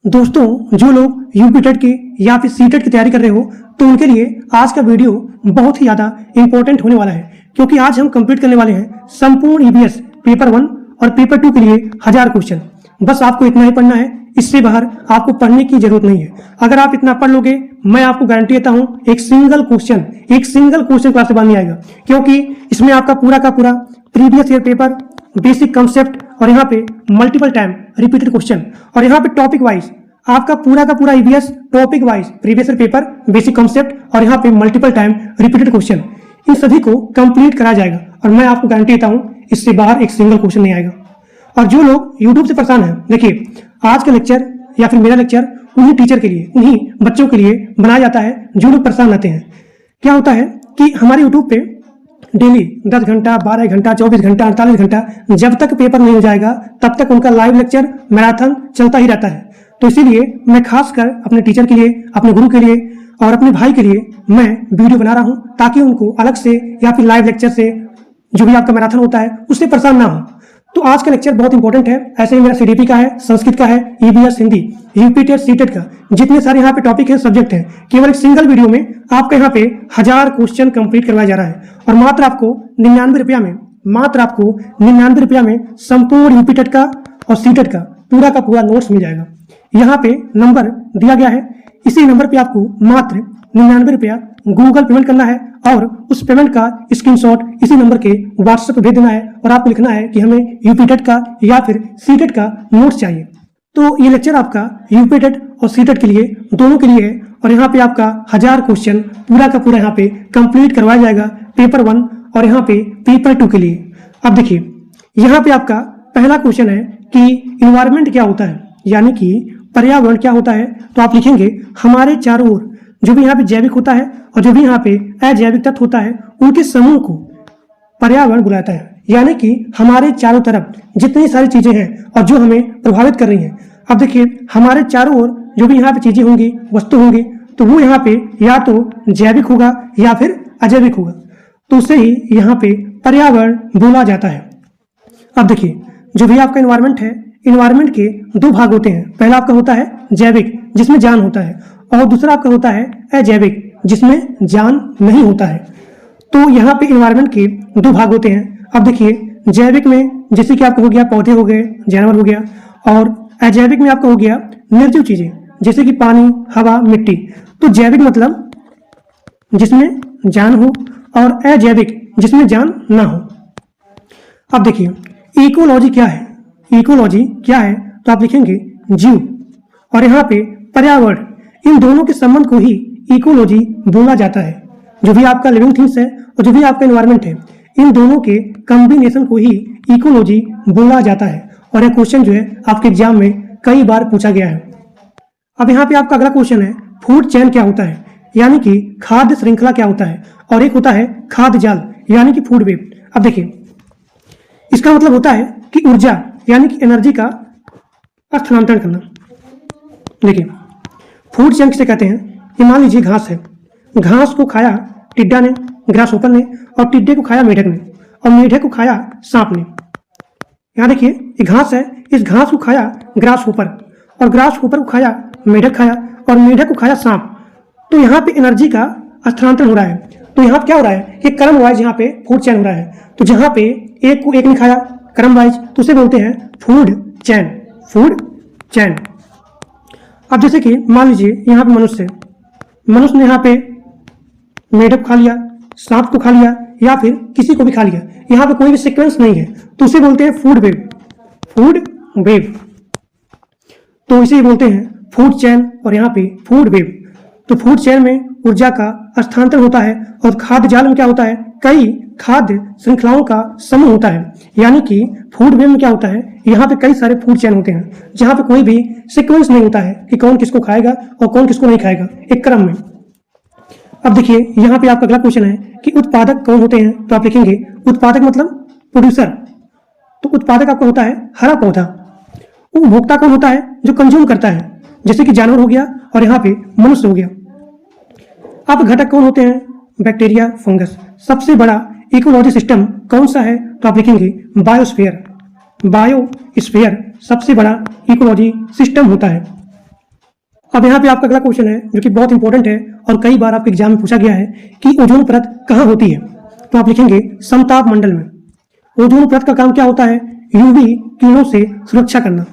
दोस्तों, जो लोग यूपी टेट की या फिर सी टेट की तैयारी कर रहे हो तो उनके लिए आज का वीडियो बहुत ही ज़्यादा इंपॉर्टेंट होने वाला है, क्योंकि आज हम कंप्लीट करने वाले हैं संपूर्ण ईवीएस पेपर 1 और पेपर 2 के लिए 1000 क्वेश्चन। बस आपको इतना ही पढ़ना है, इससे बाहर आपको पढ़ने की जरूरत नहीं है। अगर आप इतना पढ़ लोगे, मैं आपको गारंटी देता हूं एक सिंगल क्वेश्चन क्लास से बाहर नहीं आएगा, क्योंकि इसमें आपका पूरा का पूरा previous year paper, basic concept और यहाँ पे मल्टीपल टाइम रिपीटेड क्वेश्चन और यहाँ पे टॉपिक वाइज आपका पूरा का पूरा EVS topic wise previous year paper, basic concept और यहाँ पे मल्टीपल टाइम रिपीटेड क्वेश्चन, इन सभी को कंप्लीट कराया जाएगा। और मैं आपको गारंटी देता हूँ इससे बाहर एक सिंगल क्वेश्चन नहीं आएगा। और जो लोग यूट्यूब से परेशान हैं, देखिए आज का लेक्चर या फिर मेरा लेक्चर उन्हीं टीचर के लिए, उन्हीं बच्चों के लिए बनाया जाता है जो लोग परेशान रहते हैं। क्या होता है कि हमारे यूट्यूब पे डेली 10 घंटा, 12 घंटा, 24 घंटा, 48 घंटा, जब तक पेपर नहीं हो जाएगा तब तक उनका लाइव लेक्चर मैराथन चलता ही रहता है। तो इसीलिए मैं खासकर अपने टीचर के लिए, अपने गुरु के लिए और अपने भाई के लिए मैं वीडियो बना रहा हूं, ताकि उनको अलग से या फिर लाइव लेक्चर से जो भी आपका मैराथन होता है उससे परेशान ना हो। तो आज का लेक्चर बहुत इंपॉर्टेंट है। ऐसे ही मेरा सीडीपी का है, संस्कृत का है, EVS Hindi, UP TET, C TET का, जितने सारे यहाँ पे टॉपिक है, सब्जेक्ट है, केवल एक सिंगल वीडियो में आपका यहाँ पे 1000 क्वेश्चन कंप्लीट करवाया जा रहा है। और मात्र आपको 99 रुपया में संपूर्ण यूपी टेट का और सी टेट का पूरा नोट्स मिल जाएगा। यहाँ पे नंबर दिया गया है, इसी नंबर पे आपको मात्र 99 रुपया गूगल पेमेंट करना है और उस पेमेंट का स्क्रीनशॉट इसी नंबर के व्हाट्सएप पे भेज देना है और आपको लिखना है कि हमें यूपी टेट का या फिर सी टेट का नोट्स चाहिए। तो ये लेक्चर आपका यूपी टेट और सी टेट के लिए, दोनों के लिए है। और यहाँ पे आपका 1000 क्वेश्चन पूरा का पूरा यहाँ पे कंप्लीट करवाया जाएगा पेपर 1 और यहाँ पे पेपर 2 के लिए। अब देखिए यहाँ पे आपका पहला क्वेश्चन है कि इन्वायरमेंट क्या होता है, यानी कि पर्यावरण क्या होता है। तो आप लिखेंगे हमारे चारों ओर जो भी यहाँ पे जैविक होता है और जो भी यहाँ पे अजैविक तत्व होता है उनके समूह को पर्यावरण बुलाता है। यानी कि हमारे चारों तरफ जितनी सारी चीजें हैं और जो हमें प्रभावित कर रही हैं। अब देखिए हमारे चारों ओर जो भी यहाँ पे चीजें होंगी, वस्तु होंगी, तो वो यहाँ पे या तो जैविक होगा या फिर अजैविक होगा, तो उसे ही यहाँ पे पर्यावरण बोला जाता है। अब देखिए जो भी आपका इन्वायरमेंट है, इन्वायरमेंट के 2 भाग होते हैं। पहला आपका होता है जैविक, जिसमें जान होता है, और दूसरा आपका होता है अजैविक, जिसमें जान नहीं होता है। तो यहाँ पे इन्वायरमेंट के 2 भाग होते हैं। अब देखिए जैविक में जैसे कि आपका हो गया पौधे हो गए, जानवर हो गया, और अजैविक में आपका हो गया निर्जीव चीजें जैसे कि पानी, हवा, मिट्टी। तो जैविक मतलब जिसमें जान हो और अजैविक जिसमें जान ना हो। अब देखिए इकोलॉजी क्या है, इकोलॉजी क्या है, तो आप लिखेंगे जीव और यहाँ पे पर्यावरण, इन दोनों के संबंध को ही इकोलॉजी बोला जाता है। जो भी आपका लिविंग थिंग्स है और जो भी आपका एनवायरनमेंट है, इन दोनों के कॉम्बिनेशन को ही इकोलॉजी बोला जाता है। और यह क्वेश्चन जो है आपके एग्जाम में कई बार पूछा गया है। अब यहाँ पे आपका अगला क्वेश्चन है फूड चेन क्या होता है, यानी कि खाद्य श्रृंखला क्या होता है, और एक होता है खाद्य जाल यानी कि फूड वेब। अब देखिए इसका मतलब होता है कि ऊर्जा यानी कि एनर्जी का स्थानांतरण करना। देखिए फूड चेन किसे कहते हैं, ये मान लीजिए घास है, घास को खाया टिड्डा ने, ग्रासहोपर ने, और टिड्डे को खाया मेढक ने, और मेढक को खाया सांप ने। यहाँ देखिए ये घास है, इस घास को खाया ग्रासहोपर, और ग्रासहोपर को खाया मेढक खाया, और मेढक को खाया सांप। तो यहाँ पे एनर्जी का स्थानांतरण हो रहा है। तो यहाँ क्या हो रहा है, ये क्रम वाइज यहाँ पे फूड चेन हो रहा है। तो जहाँ पे एक को एक ने खाया क्रम वाइज, तो उसे बोलते हैं फूड चेन, फूड चेन। अब जैसे कि मान लीजिए यहाँ पे मनुष्य ने यहाँ पे मेढक खा लिया, सांप को खा लिया, या फिर किसी को भी खा लिया, यहाँ पे कोई भी सीक्वेंस नहीं है, तो उसे बोलते हैं फूड वेब, फूड वेब। तो इसे बोलते हैं फूड चेन और यहाँ पे फूड वेब। तो फूड चेन में ऊर्जा का स्थानांतरण होता है, और खाद्य जाल में क्या होता है, कई खाद्य श्रृंखलाओं का समूह होता है। यानी कि फूड वेब में क्या होता है, यहाँ पे कई सारे फूड चेन होते हैं, जहाँ पे कोई भी सीक्वेंस नहीं होता है कि कौन किसको खाएगा और कौन किसको नहीं खाएगा, एक क्रम में। अब देखिए यहाँ पे आपका अगला क्वेश्चन है कि उत्पादक कौन होते हैं। तो आप लिखेंगे उत्पादक मतलब प्रोड्यूसर। तो उत्पादक आपका होता है हरा पौधा। उपभोक्ता कौन होता है, जो कंज्यूम करता है, जैसे कि जानवर हो गया और यहाँ पे मनुष्य हो गया। अब घटक कौन होते हैं, बैक्टीरिया, फंगस। सबसे बड़ा इकोलॉजी सिस्टम कौन सा है, तो आप लिखेंगे बायोस्फीयर, बायोस्फीयर सबसे बड़ा इकोलॉजी सिस्टम होता है। अब यहाँ पे आपका अगला क्वेश्चन है जो कि बहुत इंपॉर्टेंट है और कई बार आपके एग्जाम में पूछा गया है कि ओजोन परत कहाँ होती है। तो आप लिखेंगे समताप मंडल में। ओजोन परत का काम क्या होता है? यूवी किरणों से सुरक्षा करना।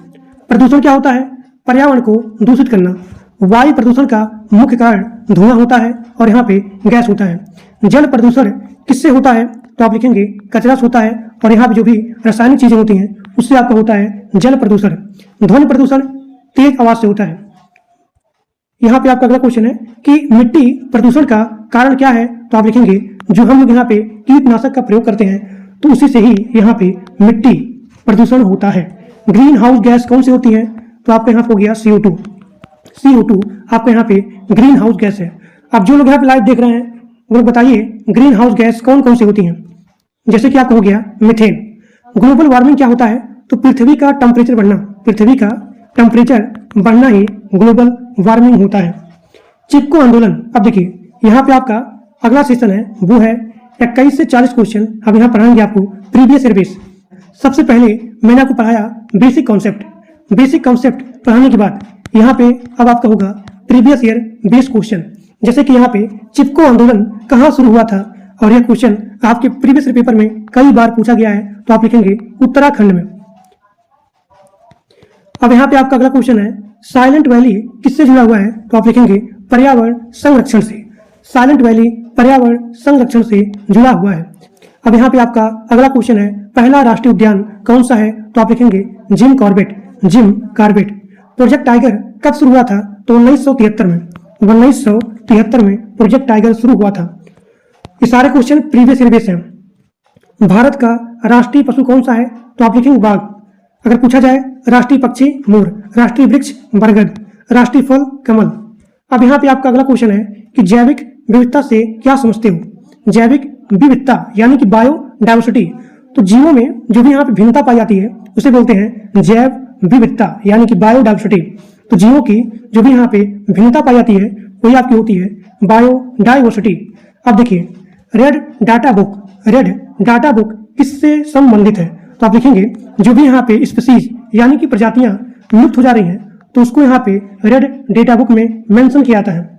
प्रदूषण क्या होता है? पर्यावरण को दूषित करना। वायु प्रदूषण का मुख्य कारण धुआं होता है और यहाँ पे गैस होता है। जल प्रदूषण किससे होता है? तो आप लिखेंगे कचरा से होता है और यहाँ पे जो भी रासायनिक चीजें होती हैं उससे आपका होता है जल प्रदूषण। ध्वनि प्रदूषण तेज आवाज से होता है। यहाँ पे आपका अगला क्वेश्चन है कि मिट्टी प्रदूषण का कारण क्या है? तो आप लिखेंगे जो हम लोग यहाँ पे कीटनाशक का प्रयोग करते हैं तो उसी से ही यहाँ पे मिट्टी प्रदूषण होता है। ग्रीन हाउस गैस कौन सी होती है? तो आपका यहाँ पे हो गया CO2। CO2 आपका यहाँ पे ग्रीन हाउस गैस है। अब जो लोग यहाँ पे लाइव देख रहे हैं वो लोग बताइए ग्रीन हाउस गैस कौन कौन सी होती हैं? जैसे कि आपका हो गया मीथेन। ग्लोबल वार्मिंग क्या होता है? तो पृथ्वी का टेम्परेचर बढ़ना। पृथ्वी का टेम्परेचर बढ़ना ही ग्लोबल वार्मिंग होता है। चिपको आंदोलन। अब देखिए यहाँ पे आपका अगला सेशन है वो है 21 से 40 क्वेश्चन। अब यहाँ पढ़ाएंगे आपको प्रीवियस ईयर बेस। सबसे पहले मैंने आपको पढ़ाया बेसिक कॉन्सेप्ट। बेसिक कॉन्सेप्ट पढ़ाने के बाद यहाँ पे अब आपका होगा प्रीवियस ईयर बेस क्वेश्चन। जैसे कि यहाँ पे चिपको आंदोलन कहाँ शुरू हुआ था और यह क्वेश्चन आपके प्रीवियस ईयर पेपर में कई बार पूछा गया है तो आप लिखेंगे उत्तराखंड में। अब यहाँ पे आपका अगला क्वेश्चन है साइलेंट वैली किससे जुड़ा हुआ है? तो आप लिखेंगे पर्यावरण संरक्षण से। साइलेंट वैली पर्यावरण संरक्षण से जुड़ा हुआ है। अब यहाँ पे आपका अगला क्वेश्चन है पहला राष्ट्रीय उद्यान कौन सा है? तो आप लिखेंगे Jim Corbett. Jim Corbett. Project tiger कब शुरू हुआ था? तो 1973 में। 1973 में प्रोजेक्ट टाइगर शुरू हुआ था। ये सारे क्वेश्चन प्रीवियस ईयर बेस हैं। भारत का राष्ट्रीय पशु कौन सा है? तो आप लिखेंगे बाघ। अगर पूछा जाए राष्ट्रीय पक्षी मोर, राष्ट्रीय वृक्ष बरगद, राष्ट्रीय फल कमल। अब यहाँ पे आपका अगला क्वेश्चन है कि जैविक विविधता से क्या समझते हो? जैविक विविधता यानी कि बायोडायवर्सिटी। तो जीवों में जो भी यहाँ पे भिन्नता पाई जाती है उसे बोलते हैं जैव विविधता यानी कि बायोडायवर्सिटी। तो जीवों की जो भी यहाँ पे भिन्नता पाई जाती है वही आपकी होती है बायोडायवर्सिटी। अब देखिए red data book. Red data book किससे संबंधित है? तो आप लिखेंगे जो भी यहाँ पे स्पीसीज यानी कि प्रजातियां लुप्त हो जा रही हैं तो उसको यहाँ पे रेड डेटा बुक में मेंशन किया जाता है।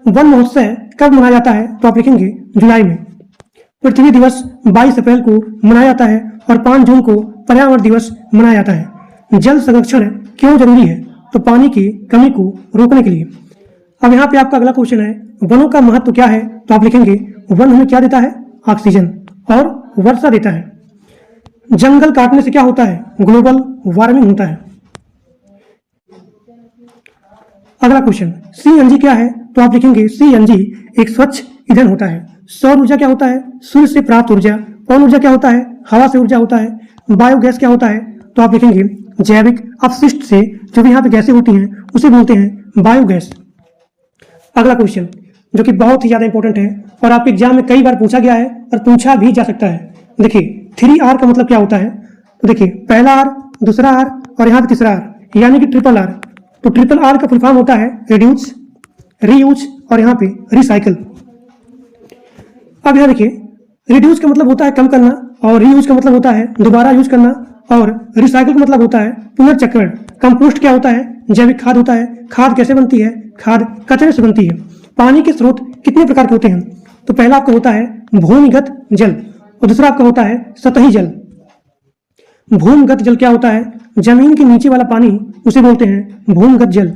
वन महोत्सव कब मनाया जाता है? तो आप लिखेंगे जुलाई में। पृथ्वी दिवस 22 अप्रैल को मनाया जाता है और 5 जून को पर्यावरण दिवस मनाया जाता है। जल संरक्षण क्यों जरूरी है? तो पानी की कमी को रोकने के लिए। अब यहाँ पे आपका अगला क्वेश्चन है वनों का महत्व क्या है? तो आप लिखेंगे वन हमें क्या देता है? ऑक्सीजन और वर्षा देता है। जंगल काटने से क्या होता है? ग्लोबल वार्मिंग होता है। अगला क्वेश्चन CNG क्या है? तो आप लिखेंगे CNG एक स्वच्छ ईंधन होता है। सौर ऊर्जा क्या होता है? सूर्य से प्राप्त ऊर्जा। पवन ऊर्जा क्या होता है? हवा से ऊर्जा होता है। बायोगैस क्या होता है? तो आप लिखेंगे जैविक अपशिष्ट से जो भी यहाँ पे गैसें होती हैं उसे बोलते हैं बायोगैस। अगला क्वेश्चन जो कि बहुत ही ज्यादा इंपॉर्टेंट है और आपके एग्जाम में कई बार पूछा गया है और पूछा भी जा सकता है। देखिए 3R का मतलब क्या होता है? तो देखिए पहला R, दूसरा R और यहाँ पे तीसरा R यानी कि ट्रिपल R। तो ट्रिपल R का फुल फॉर्म होता है रिड्यूस, रीयूज और यहाँ पे रिसाइकल। अब यहाँ देखिए रिड्यूस का मतलब होता है कम करना और रीयूज का मतलब होता है दोबारा यूज करना और रिसाइकल का मतलब होता है पुनर्चक्रण। कंपोस्ट क्या होता है? जैविक खाद होता है। खाद कैसे बनती है? खाद कचरे से बनती है। पानी के स्रोत कितने प्रकार के होते हैं? तो पहला आपका होता है भूमिगत जल और दूसरा आपका होता है सतही जल। भूमिगत जल क्या होता है? जमीन के नीचे वाला पानी उसे बोलते हैं भूमिगत जल।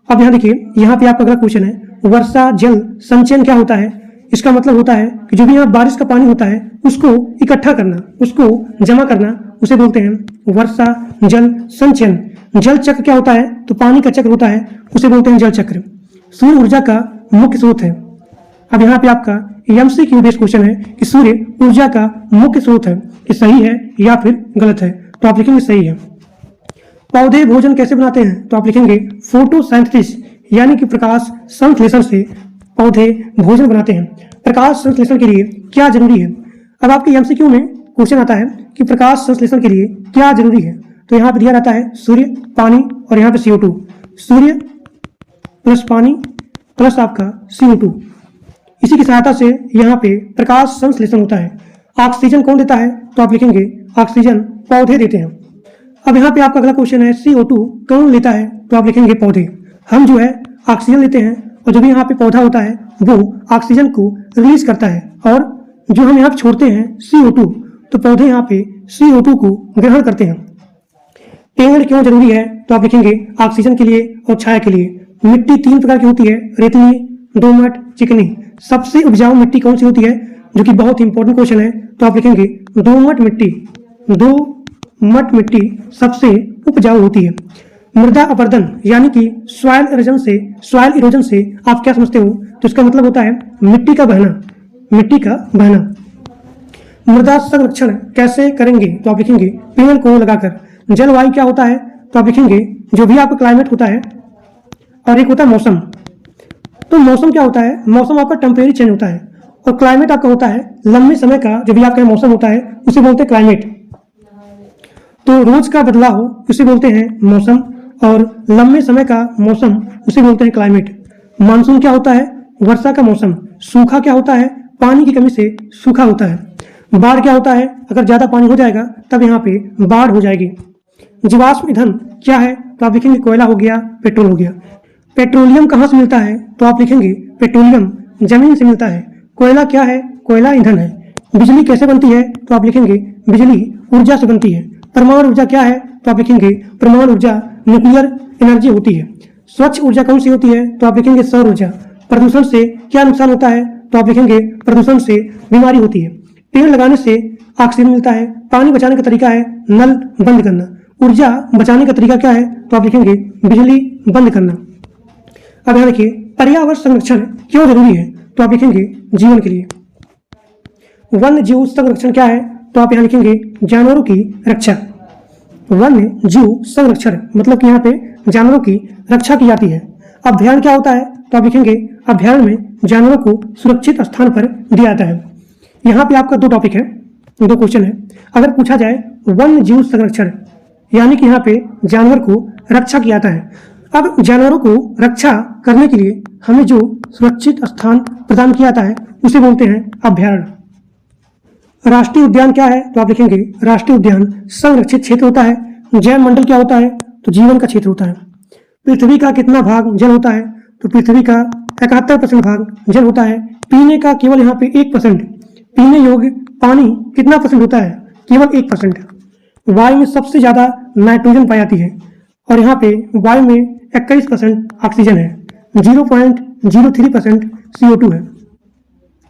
अब यहाँ देखिए यहाँ पे आपका अगला क्वेश्चन है वर्षा जल संचयन क्या होता है? इसका मतलब होता है कि जो भी यहाँ बारिश का पानी होता है उसको इकट्ठा करना, उसको जमा करना, उसे बोलते हैं वर्षा जल संचयन। जल चक्र क्या होता है? तो पानी का चक्र होता है, उसे बोलते हैं जल चक्र। सूर्य ऊर्जा का मुख्य स्रोत है। अब यहाँ पे आपका MCQ बेस्ड क्वेश्चन है कि सूर्य ऊर्जा का मुख्य स्रोत है, कि सही है या फिर गलत है? तो आप लिखेंगे सही है। पौधे भोजन कैसे बनाते हैं? तो आप लिखेंगे फोटोसिंथेसिस यानी कि प्रकाश संश्लेषण से पौधे भोजन बनाते हैं। प्रकाश संश्लेषण के लिए क्या जरूरी है? अब आपके MCQ में क्वेश्चन आता है कि प्रकाश संश्लेषण के लिए क्या जरूरी है? तो यहाँ पे दिया रहता है सूर्य, पानी और यहाँ पे CO2। सूर्य प्लस पानी प्लस आपका CO2, इसी की सहायता से यहाँ पे प्रकाश संश्लेषण होता है। ऑक्सीजन कौन देता है? तो आप लिखेंगे ऑक्सीजन पौधे देते हैं। अब यहाँ पे आपका अगला क्वेश्चन है CO2 कौन लेता है? तो आप लिखेंगे पौधे। हम जो है ऑक्सीजन लेते हैं और जो भी यहाँ पे पौधा होता है वो ऑक्सीजन को रिलीज करता है, और जो हम यहाँ पे छोड़ते हैं CO2, तो पौधे यहाँ पे CO2 को ग्रहण करते हैं। पेड़ क्यों जरूरी है, तो आप लिखेंगे ऑक्सीजन के लिए और छाया के लिए। मिट्टी 3 प्रकार की होती है, रेतीली, दोमट, चिकनी। सबसे उपजाऊ मिट्टी कौन सी होती है, जो कि बहुत इंपॉर्टेंट क्वेश्चन है, तो आप लिखेंगे दोमट मिट्टी। दोमट मिट्टी सबसे उपजाऊ होती है। मृदा अपरदन यानी कि सॉइल इरोजन से आप क्या समझते हो, तो इसका मतलब होता है मिट्टी का बहना। मृदा संरक्षण कैसे करेंगे, तो आप लिखेंगे पेड़ को लगाकर। जलवायु क्या होता है, तो आप लिखेंगे जो भी आपका क्लाइमेट होता है, और एक होता है मौसम। तो मौसम क्या होता है, मौसम आपका टेम्परेरी चेंज होता है, और क्लाइमेट आपका होता है लंबे समय का जो भी आपका मौसम होता है उसे बोलते हैं क्लाइमेट। तो रोज का बदलाव उसे बोलते हैं मौसम, और लंबे समय का मौसम उसे बोलते हैं क्लाइमेट। मानसून क्या होता है, वर्षा का मौसम। सूखा क्या होता है, पानी की कमी से सूखा होता है। बाढ़ क्या होता है, अगर ज्यादा पानी हो जाएगा तब यहाँ पे बाढ़ हो जाएगी। जीवाश्म ईंधन क्या है, तो आप लिखेंगे कोयला हो गया, पेट्रोल हो गया। पेट्रोलियम कहाँ से मिलता है, तो आप लिखेंगे पेट्रोलियम जमीन से मिलता है। कोयला क्या है, कोयला ईंधन है। बिजली कैसे बनती है, तो आप लिखेंगे बिजली ऊर्जा से बनती है। परमाणु ऊर्जा क्या है, तो आप लिखेंगे परमाणु ऊर्जा न्यूक्लियर एनर्जी होती है। स्वच्छ ऊर्जा कौन सी होती है, तो आप लिखेंगे सौर ऊर्जा। प्रदूषण से क्या नुकसान होता है, तो आप लिखेंगे प्रदूषण से बीमारी होती है। पेड़ लगाने से ऑक्सीजन मिलता है। पानी बचाने का तरीका है नल बंद करना। ऊर्जा बचाने का तरीका क्या है, तो आप लिखेंगे बिजली बंद करना। अब यहाँ देखिए पर्यावरण संरक्षण क्यों जरूरी है, तो आप लिखेंगे जीवन के लिए। वन्य जीव संरक्षण क्या है, तो आप यहाँ लिखेंगे जानवरों की रक्षा। वन्य जीव संरक्षण मतलब कि यहाँ पे जानवरों की रक्षा की जाती है। अभ्यारण्य क्या होता है, तो आप लिखेंगे अभ्यारण्य में जानवरों को सुरक्षित स्थान पर दिया जाता है। यहाँ पे आपका 2 टॉपिक है, 2 क्वेश्चन है। अगर पूछा जाए वन्य जीव संरक्षण यानी कि यहाँ पे जानवर को रक्षा किया जाता है। अब जानवरों को रक्षा करने के लिए हमें जो सुरक्षित स्थान प्रदान किया जाता है उसे बोलते हैं अभ्यारण्य। राष्ट्रीय उद्यान क्या है, तो आप लिखेंगे राष्ट्रीय उद्यान संरक्षित क्षेत्र होता है। जैव मंडल क्या होता है, तो जीवन का क्षेत्र होता है। पृथ्वी का कितना भाग जल होता है, तो पृथ्वी का 71% भाग जल होता है। पीने का केवल यहाँ पे 1%, पीने योग्य पानी कितना परसेंट होता है, केवल 1%। वायु में सबसे ज्यादा नाइट्रोजन पाई जाती है, और यहाँ पे वायु में 21% ऑक्सीजन है, 0.03% CO2 है।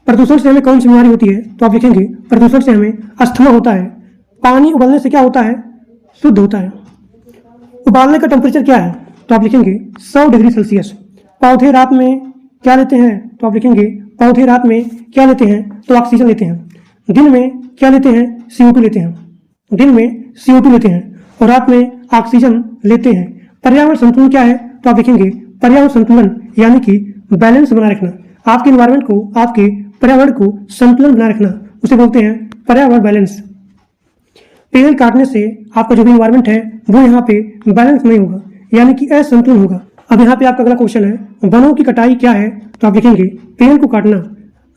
प्रदूषण से हमें कौन सी बीमारी होती है, तो आप लिखेंगे प्रदूषण से हमें अस्थमा होता है। पानी उबलने से क्या होता है, शुद्ध होता है। उबालने का टेम्परेचर क्या है, तो आप लिखेंगे 100 डिग्री सेल्सियस। पौधे रात में क्या लेते हैं, तो आप लिखेंगे पौधे रात में क्या लेते हैं, तो ऑक्सीजन लेते हैं। दिन में क्या लेते हैं, CO2 लेते हैं। दिन में CO2 लेते हैं और रात में ऑक्सीजन लेते हैं। पर्यावरण संतुलन क्या है, तो आप लिखेंगे पर्यावरण संतुलन यानी कि बैलेंस बनाए रखना। आपके एनवायरनमेंट को, आपके पर्यावरण को संतुलन बनाए रखना, उसे बोलते हैं पर्यावरण बैलेंस। पेड़ काटने से आपका जो भी एनवायरनमेंट है वो यहाँ पे बैलेंस नहीं होगा, यानी कि असंतुलन होगा। अब यहाँ पे आपका अगला क्वेश्चन है वनों की कटाई क्या है, तो आप लिखेंगे पेड़ को काटना।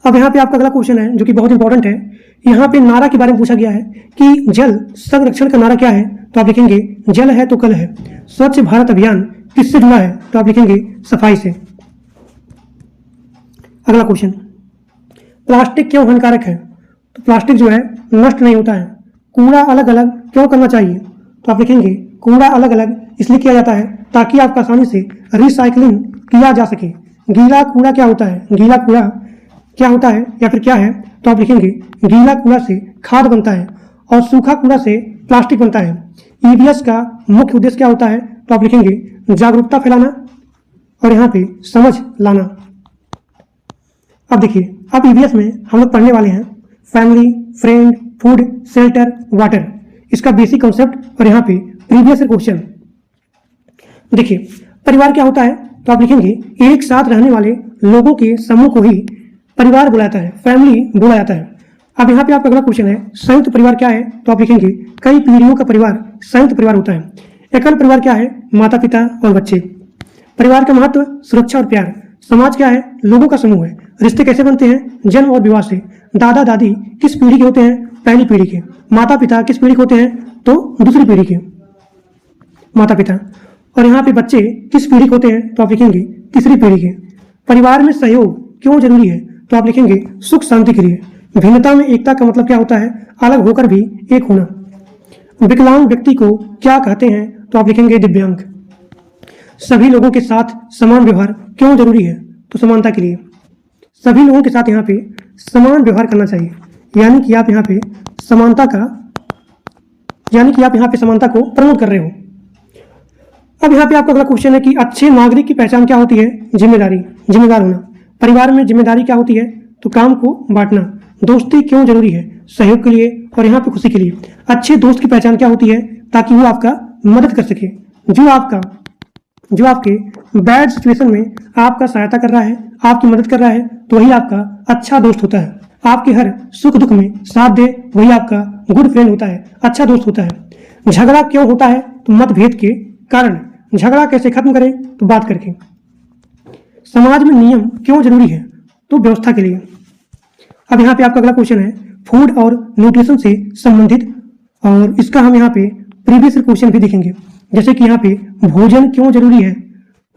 अब यहाँ पे आपका अगला क्वेश्चन है जो कि बहुत इंपॉर्टेंट है। यहाँ पे नारा के बारे में पूछा गया है कि जल संरक्षण का नारा क्या है, तो आप लिखेंगे जल है तो कल है। स्वच्छ भारत अभियान किससे जुड़ा है, तो आप लिखेंगे सफाई से। अगला क्वेश्चन, प्लास्टिक क्यों हानिकारक है, तो प्लास्टिक जो है नष्ट नहीं होता है। कूड़ा अलग अलग क्यों करना चाहिए, तो आप लिखेंगे कूड़ा अलग अलग इसलिए किया जाता है ताकि आपको आसानी से रिसाइकलिंग किया जा सके। गीला कूड़ा क्या होता है, गीला कूड़ा क्या होता है या फिर क्या है, तो आप लिखेंगे गीला कूड़ा से खाद बनता है और सूखा कूड़ा से प्लास्टिक बनता है। EVS का मुख्य उद्देश्य क्या होता है, तो आप लिखेंगे जागरूकता फैलाना और यहाँ पे समझ लाना। अब देखिए अब EVS में हम लोग पढ़ने वाले हैं family, friend, food, shelter, water, इसका बेसिक कॉन्सेप्ट और यहाँ पे प्रीवियस क्वेश्चन। देखिए परिवार क्या होता है, तो आप लिखेंगे एक साथ रहने वाले लोगों के समूह को ही परिवार बोला जाता है, फैमिली बोला जाता है। अब यहाँ पे आपका अगला क्वेश्चन है संयुक्त परिवार क्या है, तो आप लिखेंगे कई पीढ़ियों का परिवार संयुक्त परिवार होता है। एकल परिवार क्या है, माता पिता और बच्चे। परिवार का महत्व सुरक्षा और प्यार। समाज क्या है, लोगों का समूह है। रिश्ते कैसे बनते हैं, जन्म और विवाह से। दादा दादी किस पीढ़ी के होते हैं, पहली पीढ़ी के। माता पिता किस पीढ़ी के होते हैं, तो दूसरी पीढ़ी के माता पिता। और यहाँ पे बच्चे किस पीढ़ी के होते हैं तो आप लिखेंगे तीसरी पीढ़ी के। परिवार में सहयोग क्यों जरूरी है तो आप लिखेंगे सुख शांति के लिए। भिन्नता में एकता का मतलब क्या होता है, अलग होकर भी एक होना। विकलांग व्यक्ति को क्या कहते हैं तो आप लिखेंगे दिव्यांग। सभी लोगों के साथ समान व्यवहार क्यों जरूरी है तो समानता के लिए। सभी लोगों के साथ यहाँ पे समान व्यवहार करना चाहिए, यानी कि आप यहाँ पे समानता को प्रमोट कर रहे हो। अब यहाँ पे आपका अगला क्वेश्चन है कि अच्छे नागरिक की पहचान क्या होती है, जिम्मेदार होना। परिवार में जिम्मेदारी क्या होती है तो काम को बांटना। दोस्ती क्यों जरूरी है, सहयोग के लिए और यहाँ पे खुशी के लिए। अच्छे दोस्त की पहचान क्या होती है, ताकि वो आपका मदद कर सके, जो आपके बैड सिचुएशन में आपका सहायता कर रहा है, आपकी मदद कर रहा है, तो वही आपका अच्छा दोस्त होता है। आपके हर सुख दुख में साथ दे, वही आपका गुड फ्रेंड होता है, अच्छा दोस्त होता है। झगड़ा क्यों होता है तो मतभेद के कारण। झगड़ा कैसे खत्म करें तो बात करके। समाज में नियम क्यों जरूरी है तो व्यवस्था के लिए। अब यहाँ पे आपका अगला क्वेश्चन है फूड और न्यूट्रिशन से संबंधित, और इसका हम यहाँ पे प्रीवियस क्वेश्चन भी देखेंगे। जैसे कि यहाँ पे भोजन क्यों जरूरी है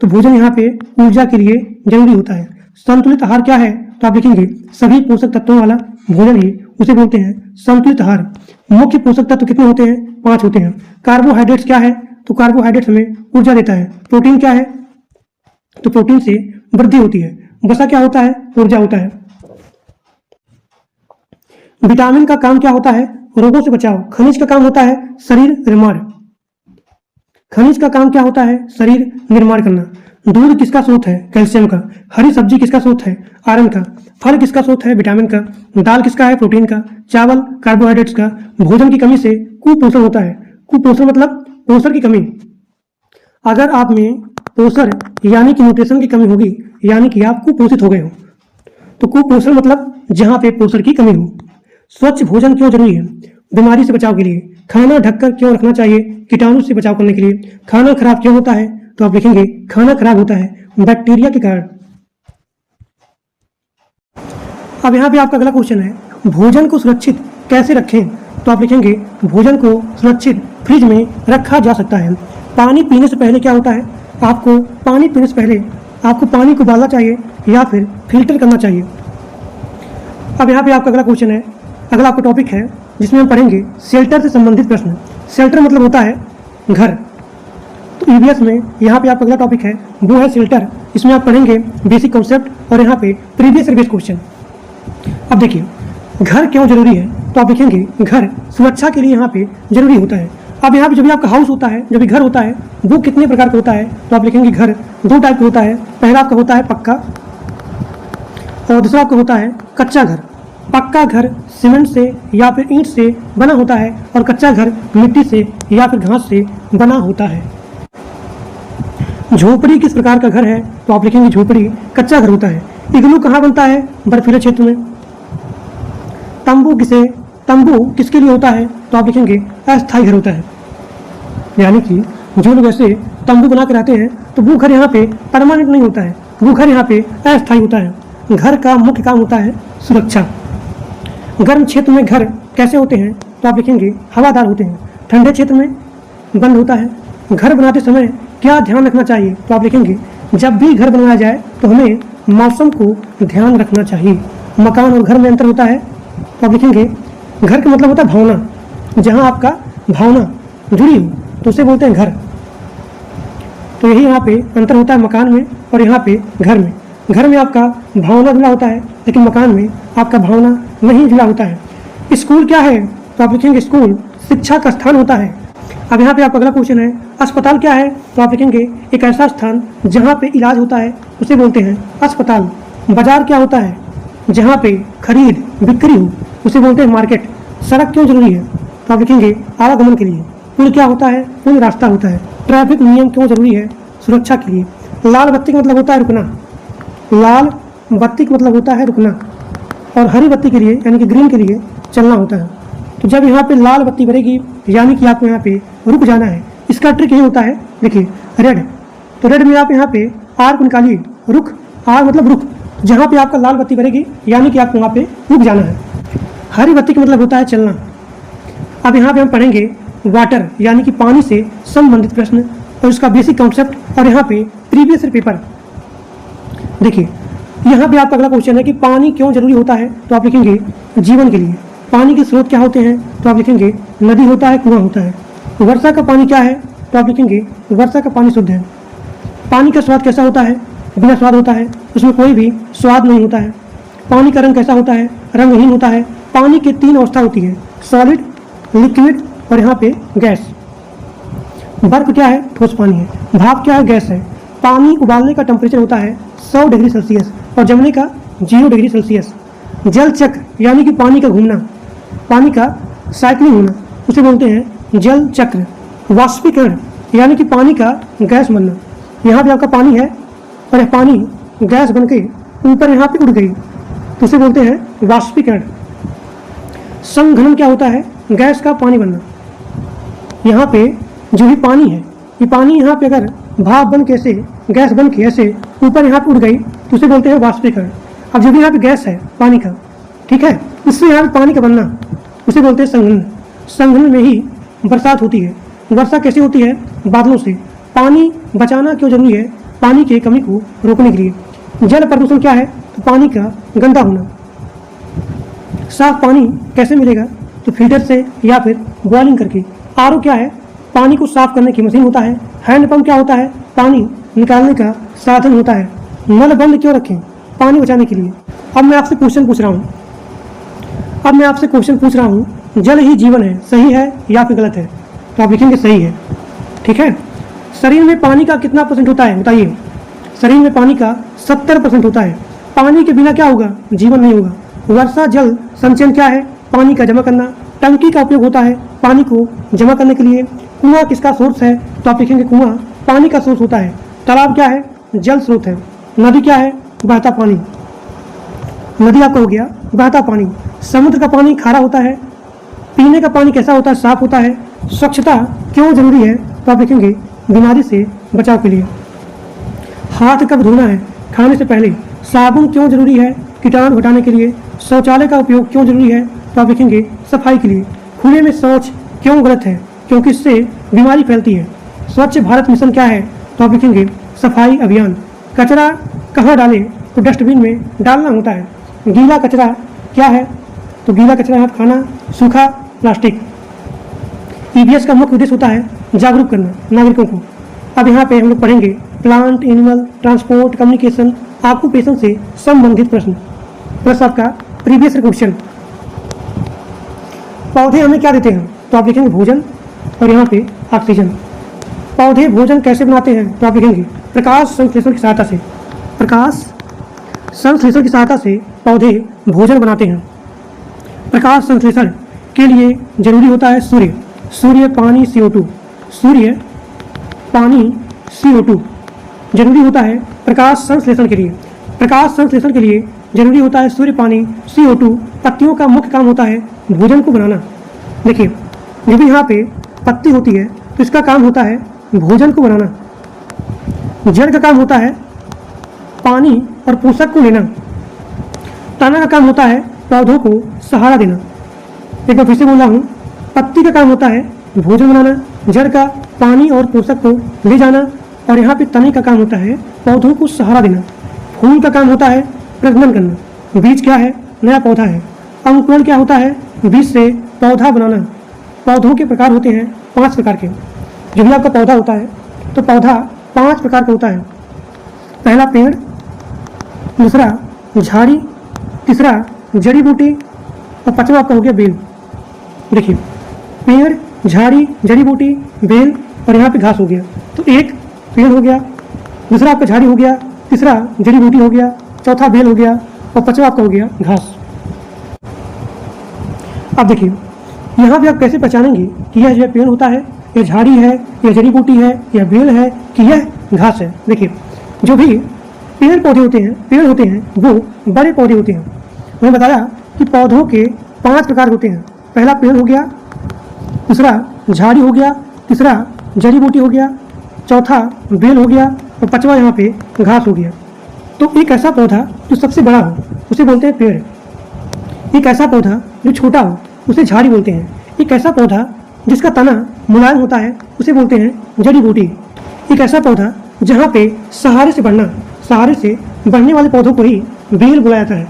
तो भोजन यहाँ पे ऊर्जा के लिए जरूरी होता है। संतुलित आहार क्या है तो आप लिखेंगे सभी पोषक तत्वों वाला भोजन ही उसे बोलते हैं संतुलित आहार। मुख्य पोषक तत्व कितने होते हैं, 5 होते हैं। कार्बोहाइड्रेट्स क्या है तो कार्बोहाइड्रेट्स हमें ऊर्जा देता है। प्रोटीन क्या है तो प्रोटीन से वृद्धि होती है। वसा क्या होता है, ऊर्जा होता है। विटामिन का काम क्या होता है, रोगों से बचाव। खनिज का काम होता है शरीर निर्माण। खनिज का काम क्या होता है, शरीर निर्माण करना। दूध किसका स्रोत है, कैल्शियम का। हरी सब्जी किसका स्रोत है, आयरन का। फल किसका स्रोत है, विटामिन का। दाल किसका है, प्रोटीन का। चावल कार्बोहाइड्रेट्स का। भोजन की कमी से कुपोषण होता है। कुपोषण मतलब पोषण की कमी। अगर आप में पोषण यानी कि न्यूट्रिशन की कमी होगी, यानी कि आप कुपोषित हो गए हो, तो कुपोषण मतलब जहां पे पोषण की कमी हो। स्वच्छ भोजन क्यों जरूरी है, बीमारी से बचाव के लिए। खाना ढककर क्यों रखना चाहिए, कीटाणु से बचाव करने के लिए। खाना खराब क्यों होता है तो आप लिखेंगे खाना खराब होता है बैक्टीरिया के कारण। अब यहाँ पे आपका अगला क्वेश्चन है भोजन को सुरक्षित कैसे रखें तो आप लिखेंगे भोजन को सुरक्षित फ्रिज में रखा जा सकता है। पानी पीने से पहले क्या होता है, आपको पानी पीने से पहले आपको पानी को उबालना चाहिए या फिर फिल्टर करना चाहिए। अब यहाँ पे आपका अगला क्वेश्चन है, अगला आपका टॉपिक है जिसमें हम पढ़ेंगे शेल्टर से संबंधित प्रश्न। शेल्टर मतलब होता है घर। तो ईवीएस में यहाँ पे आपका अगला टॉपिक है वो है शेल्टर। इसमें आप पढ़ेंगे बेसिक कॉन्सेप्ट और यहाँ पे प्रीवियस सर्विस क्वेश्चन। अब देखिए घर क्यों जरूरी है तो आप लिखेंगे घर सुरक्षा के लिए यहाँ पे जरूरी होता है। अब यहाँ पे जो भी आपका हाउस होता है, जो भी घर होता है, वो कितने प्रकार का होता है तो आप लिखेंगे घर 2 टाइप का होता है। पहला आपका होता है पक्का और दूसरा आपका होता है कच्चा घर। पक्का घर सीमेंट से या फिर ईंट से बना होता है और कच्चा घर मिट्टी से या फिर घास से बना होता है। झोपड़ी किस प्रकार का घर है तो आप लिखेंगे झोपड़ी कच्चा घर होता है। इग्लू कहाँ बनता है, बर्फीले क्षेत्र में। तंबू किसके लिए होता है तो आप लिखेंगे अस्थायी घर होता है। यानी कि जो लोग ऐसे तंबू बना के रहते हैं तो वो घर यहाँ पे परमानेंट नहीं होता है, वो घर यहाँ पे अस्थायी होता है। घर का मुख्य काम होता है सुरक्षा। गर्म क्षेत्र में घर कैसे होते हैं तो आप लिखेंगे हवादार होते हैं। ठंडे क्षेत्र में बंद होता है। घर बनाते समय क्या ध्यान रखना चाहिए तो आप लिखेंगे जब भी घर बनाया जाए तो हमें मौसम को ध्यान रखना चाहिए। मकान और घर में अंतर होता है तो आप लिखेंगे घर का मतलब होता है भावना। जहाँ आपका भावना जुड़ी हो तो उसे बोलते हैं घर। तो यही यहाँ पे अंतर होता है मकान में और यहाँ पे घर में। घर में आपका भावना जुड़ा होता है लेकिन मकान में आपका भावना नहीं जुड़ा होता है। स्कूल क्या है तो आप लिखेंगे स्कूल शिक्षा का स्थान होता है। अब यहाँ पे आपका अगला क्वेश्चन है अस्पताल क्या है तो आप लिखेंगे एक ऐसा स्थान जहाँ पे इलाज होता है उसे बोलते हैं अस्पताल। बाजार क्या होता है, जहाँ पे खरीद बिक्री हो उसे बोलते हैं मार्केट। सड़क क्यों जरूरी है तो आप लिखेंगे आवागमन के लिए। पुल क्या होता है, पुल रास्ता होता है। ट्रैफिक नियम क्यों जरूरी है, सुरक्षा के लिए। लाल बत्ती का मतलब होता है रुकना। लाल बत्ती का मतलब होता है रुकना और हरी बत्ती के लिए यानी कि ग्रीन के लिए चलना होता है। तो जब यहाँ पे लाल बत्ती बनेगी यानी कि आपको यहाँ पे रुक जाना है। इसका ट्रिक ये होता है, देखिए रेड, तो रेड में आप यहाँ पे आर को निकालिए, रुक, आर मतलब रुक। जहाँ पे आपका लाल बत्ती बनेगी यानी कि आपको वहाँ पे रुक जाना है। हरी बत्ती का मतलब होता है चलना। अब यहाँ पे हम पढ़ेंगे वाटर यानी कि पानी से संबंधित प्रश्न। और उसका बेसिक कॉन्सेप्ट और यहाँ पे प्रीवियस पेपर। देखिए यहाँ पे आपका अगला क्वेश्चन है कि पानी क्यों जरूरी होता है, तो आप लिखेंगे जीवन के लिए। पानी के स्रोत क्या होते हैं, तो आप लिखेंगे नदी होता है, कुआं होता है। वर्षा का पानी क्या है, तो आप लिखेंगे वर्षा का पानी शुद्ध है। पानी का स्वाद कैसा होता है, बिना स्वाद होता है, उसमें कोई भी स्वाद नहीं होता है। पानी का रंग कैसा होता है, रंगहीन होता है। पानी की 3 अवस्था होती है, सॉलिड, लिक्विड और यहाँ पे गैस। बर्फ क्या है, ठोस पानी है। भाप क्या है, गैस है। पानी उबालने का टेम्परेचर होता है 100 डिग्री सेल्सियस और जमने का 0 डिग्री सेल्सियस। जल चक्र यानी कि पानी का घूमना, पानी का साइक्लिंग होना, उसे बोलते हैं जल चक्र। वाष्पीकरण यानी कि पानी का गैस बनना। यहाँ भी आपका पानी है और यह पानी गैस बन के ऊपर यहाँ पे उड़ गई, तो उसे बोलते हैं वाष्पीकरण। संघनन क्या होता है, गैस का पानी बनना। यहाँ पे जो भी पानी है, ये पानी यहाँ पे अगर भाप बन के ऐसे, गैस बन के ऐसे ऊपर यहाँ पे उड़ गई, तो उसे बोलते हैं वाष्पीकरण। अब जो भी यहाँ पे गैस है पानी का, ठीक है, इससे यहाँ पे पानी का बनना, उसे बोलते हैं संघनन। संघनन में ही बरसात होती है। वर्षा कैसे होती है, बादलों से। पानी बचाना क्यों जरूरी है, पानी की कमी को रोकने के लिए। जल प्रदूषण क्या है, तो पानी का गंदा होना। साफ पानी कैसे मिलेगा, तो फिल्टर से या फिर बॉइलिंग करके। आरओ क्या है, पानी को साफ करने की मशीन होता है। हैंडपंप क्या होता है, पानी निकालने का साधन होता है। नल बंद क्यों रखें, पानी बचाने के लिए। अब मैं आपसे क्वेश्चन पूछ रहा हूँ, जल ही जीवन है, सही है या फिर गलत है, तो आप लिखेंगे सही है। ठीक है। शरीर में पानी का कितना % होता है, बताइए। शरीर में पानी का 70% होता है। पानी के बिना क्या होगा, जीवन नहीं होगा। वर्षा जल संचयन क्या है, पानी का जमा करना। टंकी का उपयोग होता है पानी को जमा करने के लिए। कुआं किसका सोर्स है, तो आप लिखेंगे कुआं पानी का सोर्स होता है। तालाब क्या है, जल स्रोत है। नदी क्या है, बहता पानी। नदी आपका हो गया बहता पानी। समुद्र का पानी खारा होता है। पीने का पानी कैसा होता है, साफ होता है। स्वच्छता क्यों जरूरी है, तो आप लिखेंगे बीमारी से बचाव के लिए। हाथ कब धोना है, खाने से पहले। साबुन क्यों जरूरी है, कीटाणु हटाने के लिए। शौचालय का उपयोग क्यों जरूरी है, तो आप लिखेंगे सफाई के लिए। खुले में शौच क्यों गलत है, क्योंकि इससे बीमारी फैलती है। स्वच्छ भारत मिशन क्या है, तो आप लिखेंगे सफाई अभियान। कचरा कहाँ डालें, तो डस्टबिन में डालना होता है। गीला कचरा क्या है, तो गीला कचरा यहाँ खाना, सूखा प्लास्टिक। ईवीएस का मुख्य उद्देश्य होता है जागरूक करना नागरिकों को। अब यहाँ पे हम लोग पढ़ेंगे plant, animal, transport, communication, occupation से संबंधित प्रश्न। प्लस आपका प्रीवियस क्वेश्चन। पौधे हमें क्या देते हैं, तो आप लिखेंगे भोजन और यहाँ पे ऑक्सीजन। पौधे भोजन कैसे बनाते हैं, तो आप लिखेंगे प्रकाश संश्लेषण की सहायता से। प्रकाश संश्लेषण की सहायता से पौधे भोजन बनाते हैं। प्रकाश संश्लेषण के लिए जरूरी होता है सूर्य। सूर्य, पानी, CO2। सूर्य, पानी, CO2 जरूरी होता है प्रकाश संश्लेषण के लिए। प्रकाश संश्लेषण के लिए जरूरी होता है सूर्य, पानी, CO2। पत्तियों का मुख्य काम होता है भोजन को बनाना। देखिए जब यहाँ पे पत्ती होती है तो इसका काम होता है भोजन को बनाना। जड़ का काम होता है पानी और पोषक को लेना। तना का काम होता है पौधों को सहारा देना। एक बार फिर से बोल रहा हूँ, पत्ती का काम होता है भोजन बनाना। जड़ का पानी और पोषक को ले जाना और यहाँ पे तने का काम होता है पौधों को सहारा देना। फूल का काम होता है प्रजनन करना। बीज क्या है, नया पौधा है। अंकुरण क्या होता है, बीज से पौधा बनाना। पौधों के प्रकार होते हैं 5 प्रकार के। जो भी आपका पौधा होता है तो पौधा 5 प्रकार का होता है। पहला पेड़, दूसरा झाड़ी, तीसरा जड़ी बूटी और 5वां आपका हो गया बेल। देखिए पेड़, झाड़ी, जड़ी बूटी, बेल और यहाँ पे घास हो गया। तो एक पेड़ हो गया, दूसरा आपका झाड़ी हो गया, तीसरा जड़ी बूटी हो गया, चौथा बेल हो गया और 5वां आपका हो गया घास। अब देखिए यहाँ पे आप कैसे पहचानेंगे कि यह जो पेड़ होता है, यह झाड़ी है, यह जड़ी बूटी है, यह बेल है कि यह घास है। देखिए जो भी पेड़ होते हैं वो बड़े पौधे होते हैं। मैंने बताया कि पौधों के 5 प्रकार होते हैं। पहला पेड़ हो गया, दूसरा झाड़ी हो गया, तीसरा जड़ी बूटी हो गया, चौथा बेल हो गया और 5वां यहाँ पे घास हो गया। तो एक ऐसा पौधा जो सबसे बड़ा हो उसे बोलते हैं पेड़। एक ऐसा पौधा जो छोटा हो उसे झाड़ी बोलते हैं। एक ऐसा पौधा जिसका तना मुलायम होता है उसे बोलते हैं जड़ी बूटी। एक ऐसा पौधा जहाँ पे सहारे से बढ़ने वाले पौधों को ही बेल बोला जाता है।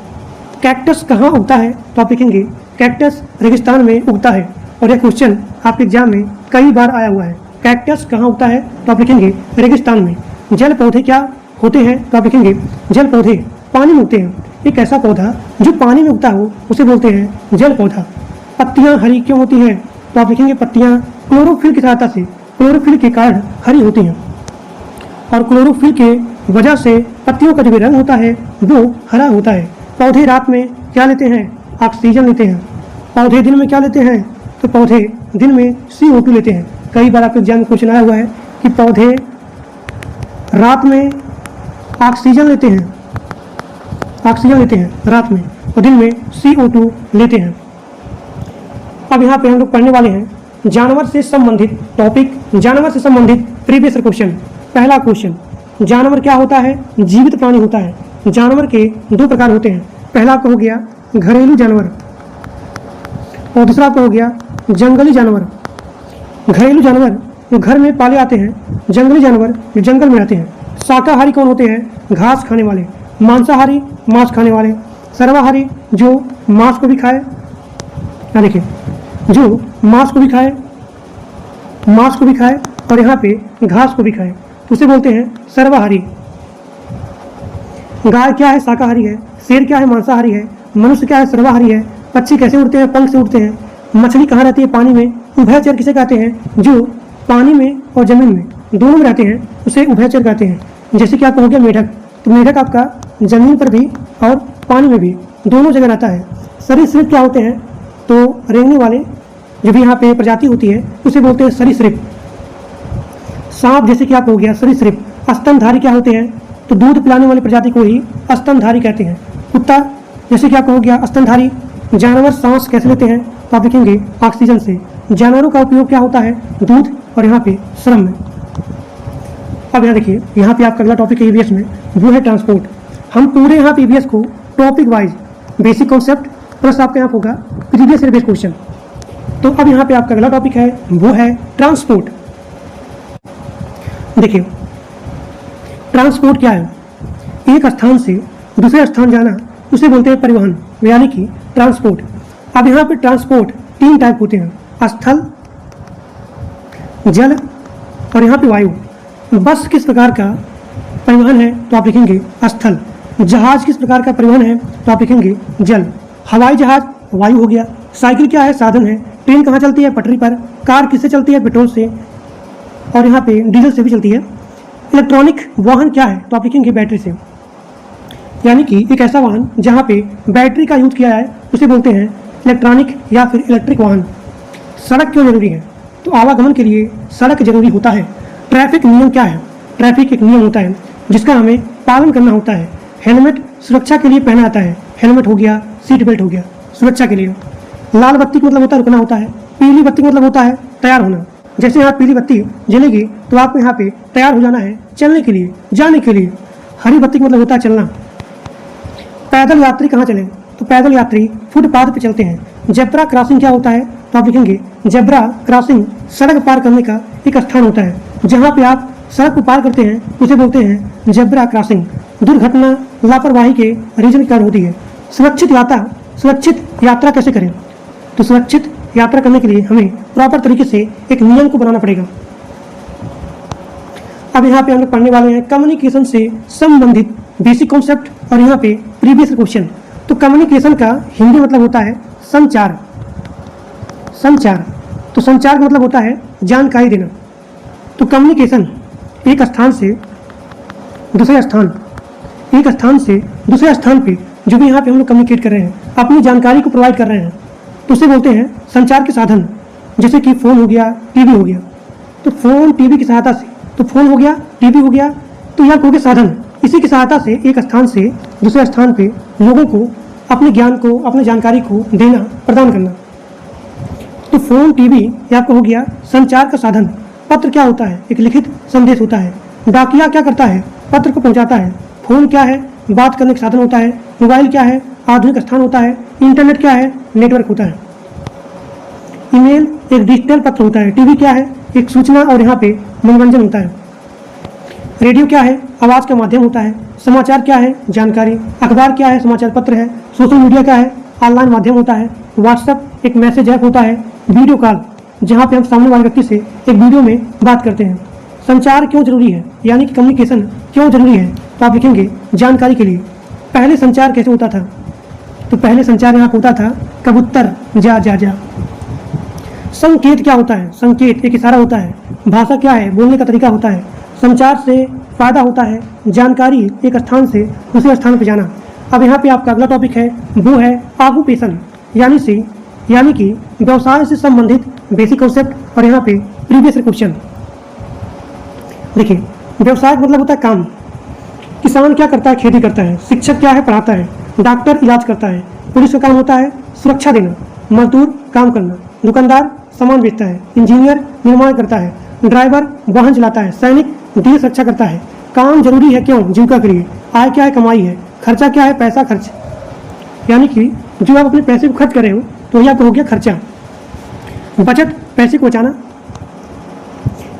कैक्टस कहाँ उगता है तो आप लिखेंगे कैक्टस रेगिस्तान में उगता है। और यह क्वेश्चन आपके एग्जाम में कई बार आया हुआ है। कैक्टस कहाँ उगता है तो आप लिखेंगे रेगिस्तान में। जल पौधे क्या होते हैं तो आप लिखेंगे जल पौधे पानी में उगते हैं। एक ऐसा पौधा जो पानी में उगता हो उसे बोलते हैं जल पौधा। पत्तियां हरी क्यों होती हैं तो आप लिखेंगे पत्तियां क्लोरोफिल की सहायता से, क्लोरोफिल के कारण हरी होती हैं। और क्लोरोफिल के वजह से पत्तियों का जो भी रंग होता है वो हरा होता है। पौधे रात में क्या लेते हैं? ऑक्सीजन लेते हैं। पौधे दिन में क्या लेते हैं तो पौधे दिन में CO2 लेते हैं। कई बार आपके एग्जाम में क्वेश्चन आया हुआ है कि पौधे रात में ऑक्सीजन लेते हैं रात में, और दिन में CO2 लेते हैं। अब यहाँ पे हम लोग पढ़ने वाले हैं जानवर से संबंधित टॉपिक, जानवर से संबंधित प्रीवियस क्वेश्चन। पहला क्वेश्चन, जानवर क्या होता है? जीवित प्राणी होता है। जानवर के दो प्रकार होते हैं। पहला आपका हो गया घरेलू जानवर और दूसरा आपका हो गया जंगली जानवर। घरेलू जानवर जो घर में पाले आते हैं, जंगली जानवर जो जंगल में रहते हैं। शाकाहारी कौन होते हैं? घास खाने वाले। मांसाहारी मांस खाने वाले। सर्वाहारी जो मांस को भी खाए, देखिए जो मांस को भी खाए और यहाँ पे घास को भी खाए उसे बोलते हैं सर्वाहारी। गाय क्या है? शाकाहारी है। शेर क्या है? मांसाहारी है। मनुष्य क्या है? सर्वाहारी है। पक्षी कैसे उड़ते हैं? पंख से उड़ते हैं। मछली कहाँ रहती है? पानी में। उभयचर किसे कहते हैं? जो पानी में और जमीन में दोनों में रहते हैं उसे उभयचर कहते हैं। जैसे कि आपका हो गया मेढक, तो मेढक आपका जमीन पर भी और पानी में भी दोनों जगह रहता है। सरीसृप क्या होते हैं? तो रेंगने वाले जो भी यहाँ पे प्रजाति होती है उसे बोलते हैं सरीसृप। सांप जैसे कि आप हो गया सरीसृप। स्तनधारी क्या होते हैं? तो दूध पिलाने वाली प्रजाति को ही स्तनधारी कहते हैं। कुत्ता जैसे कि आपको हो गया स्तनधारी। जानवर सांस कैसे लेते हैं तो आप लिखेंगे ऑक्सीजन से। जानवरों का उपयोग क्या होता है? दूध और यहाँ पे श्रम में। अब यहाँ देखिए, यहाँ पे आपका अगला टॉपिक है EVS में, वो है ट्रांसपोर्ट। हम पूरे यहाँ पे EVS को topic wise basic concept plus आपका यहाँ होगा प्रीवियस ईयर बेस्ड क्वेश्चन। तो अब यहाँ पे आपका अगला टॉपिक है वो है ट्रांसपोर्ट। देखिए ट्रांसपोर्ट क्या है? एक स्थान से दूसरे स्थान जाना उसे बोलते हैं परिवहन, यानी कि ट्रांसपोर्ट। अब यहाँ पे ट्रांसपोर्ट 3 टाइप होते हैं, स्थल, जल और यहाँ पे वायु। बस किस प्रकार का परिवहन है तो आप लिखेंगे स्थल। जहाज किस प्रकार का परिवहन है तो आप लिखेंगे जल। हवाई जहाज वायु हो गया। साइकिल क्या है? साधन है। ट्रेन कहाँ चलती है? पटरी पर। कार किससे चलती है? पेट्रोल से और यहाँ पे डीजल से भी चलती है। इलेक्ट्रॉनिक वाहन क्या है तो आप लिखेंगे बैटरी से, यानी कि एक ऐसा वाहन जहाँ पे बैटरी का यूज किया है उसे बोलते हैं इलेक्ट्रॉनिक या फिर इलेक्ट्रिक वाहन। सड़क क्यों जरूरी है? तो आवागमन के लिए सड़क जरूरी होता है। ट्रैफिक नियम क्या है? ट्रैफिक एक नियम होता है जिसका हमें पालन करना होता है। हेलमेट सुरक्षा के लिए पहना जाता है। हेलमेट हो गया, सीट बेल्ट हो गया सुरक्षा के लिए। लाल बत्ती का मतलब होता है रुकना होता है। पीली बत्ती का मतलब होता है तैयार होना। जैसे यहाँ पीली बत्ती जलेगी तो आपको यहाँ पे तैयार हो जाना है चलने के लिए, जाने के लिए। हरी बत्ती का मतलब होता है चलना। पैदल यात्री कहाँ चले तो पैदल यात्री फुटपाथ पे चलते हैं। जेब्रा क्रॉसिंग क्या होता है तो आप लिखेंगे जेब्रा क्रॉसिंग सड़क पार करने का एक स्थान होता है। जहाँ पे आप सड़क को पार करते हैं उसे बोलते हैं जेब्रा क्रॉसिंग। दुर्घटना लापरवाही के रीजन कारण होती है। सुरक्षित यात्रा कैसे करें तो सुरक्षित यात्रा करने के लिए हमें प्रॉपर तरीके से एक नियम को बनाना पड़ेगा। अब यहाँ पे हम लोग पढ़ने वाले हैं कम्युनिकेशन से संबंधित बेसिक कॉन्सेप्ट और यहाँ पे प्रीवियस क्वेश्चन। तो कम्युनिकेशन का हिंदी मतलब होता है संचार। तो संचार का मतलब होता है जानकारी देना। तो कम्युनिकेशन एक स्थान से दूसरे स्थान पे जो भी यहाँ पे हम लोग कम्युनिकेट कर रहे हैं, अपनी जानकारी को प्रोवाइड कर रहे हैं, तो उसे बोलते हैं संचार के साधन। जैसे कि फ़ोन हो गया, टीवी हो गया। तो फ़ोन टीवी की सहायता से, तो फ़ोन हो गया, टीवी हो गया, तो यह हो गया साधन। इसी की सहायता से एक स्थान से दूसरे स्थान पे लोगों को अपने ज्ञान को, अपनी जानकारी को देना, प्रदान करना। तो फ़ोन टीवी ये आपको हो गया संचार का साधन। पत्र क्या होता है? एक लिखित संदेश होता है। डाकिया क्या करता है? पत्र को पहुंचाता है। फ़ोन क्या है? बात करने का साधन होता है। मोबाइल क्या है? आधुनिक स्थान होता है। इंटरनेट क्या है? नेटवर्क होता है। ईमेल एक डिजिटल पत्र होता है। टीवी क्या है? एक सूचना और यहाँ पे मनोरंजन होता है। रेडियो क्या है? आवाज़ का माध्यम होता है। समाचार क्या है? जानकारी। अखबार क्या है? समाचार पत्र है। सोशल मीडिया क्या है? ऑनलाइन माध्यम होता है। व्हाट्सएप एक मैसेज ऐप होता है। वीडियो कॉल जहाँ पे हम सामने वाले व्यक्ति से एक वीडियो में बात करते हैं। संचार क्यों जरूरी है, यानी कि कम्युनिकेशन क्यों जरूरी है, तो आप लिखेंगे जानकारी के लिए। पहले संचार कैसे होता था? तो पहले संचार यहाँ होता था कबूतर जा जा जा। संकेत क्या होता है? संकेत एक इशारा होता है। भाषा क्या है? बोलने का तरीका होता है। संचार से फायदा होता है जानकारी एक स्थान से दूसरे स्थान पर जाना। अब यहाँ पे आपका अगला टॉपिक है, वो है ऑक्यूपेशन, यानी कि व्यवसाय से संबंधित बेसिक कॉन्सेप्ट और यहाँ पे प्रीवियस क्वेश्चन। देखिए, व्यवसाय का मतलब होता है काम। किसान क्या करता है? खेती करता है। शिक्षक क्या है? पढ़ाता है। डॉक्टर इलाज करता है। पुलिस का काम होता है सुरक्षा देना। मजदूर काम करना। दुकानदार सामान बेचता है। इंजीनियर निर्माण करता है। ड्राइवर वाहन चलाता है। सैनिक देश रक्षा करता है। काम जरूरी है क्यों? जीविका के लिए। आय क्या है? कमाई है। खर्चा क्या है? पैसा खर्च, यानी कि जो आप अपने पैसे को खर्च कर रहे हो तो यह हो गया खर्चा। बचत पैसे को बचाना।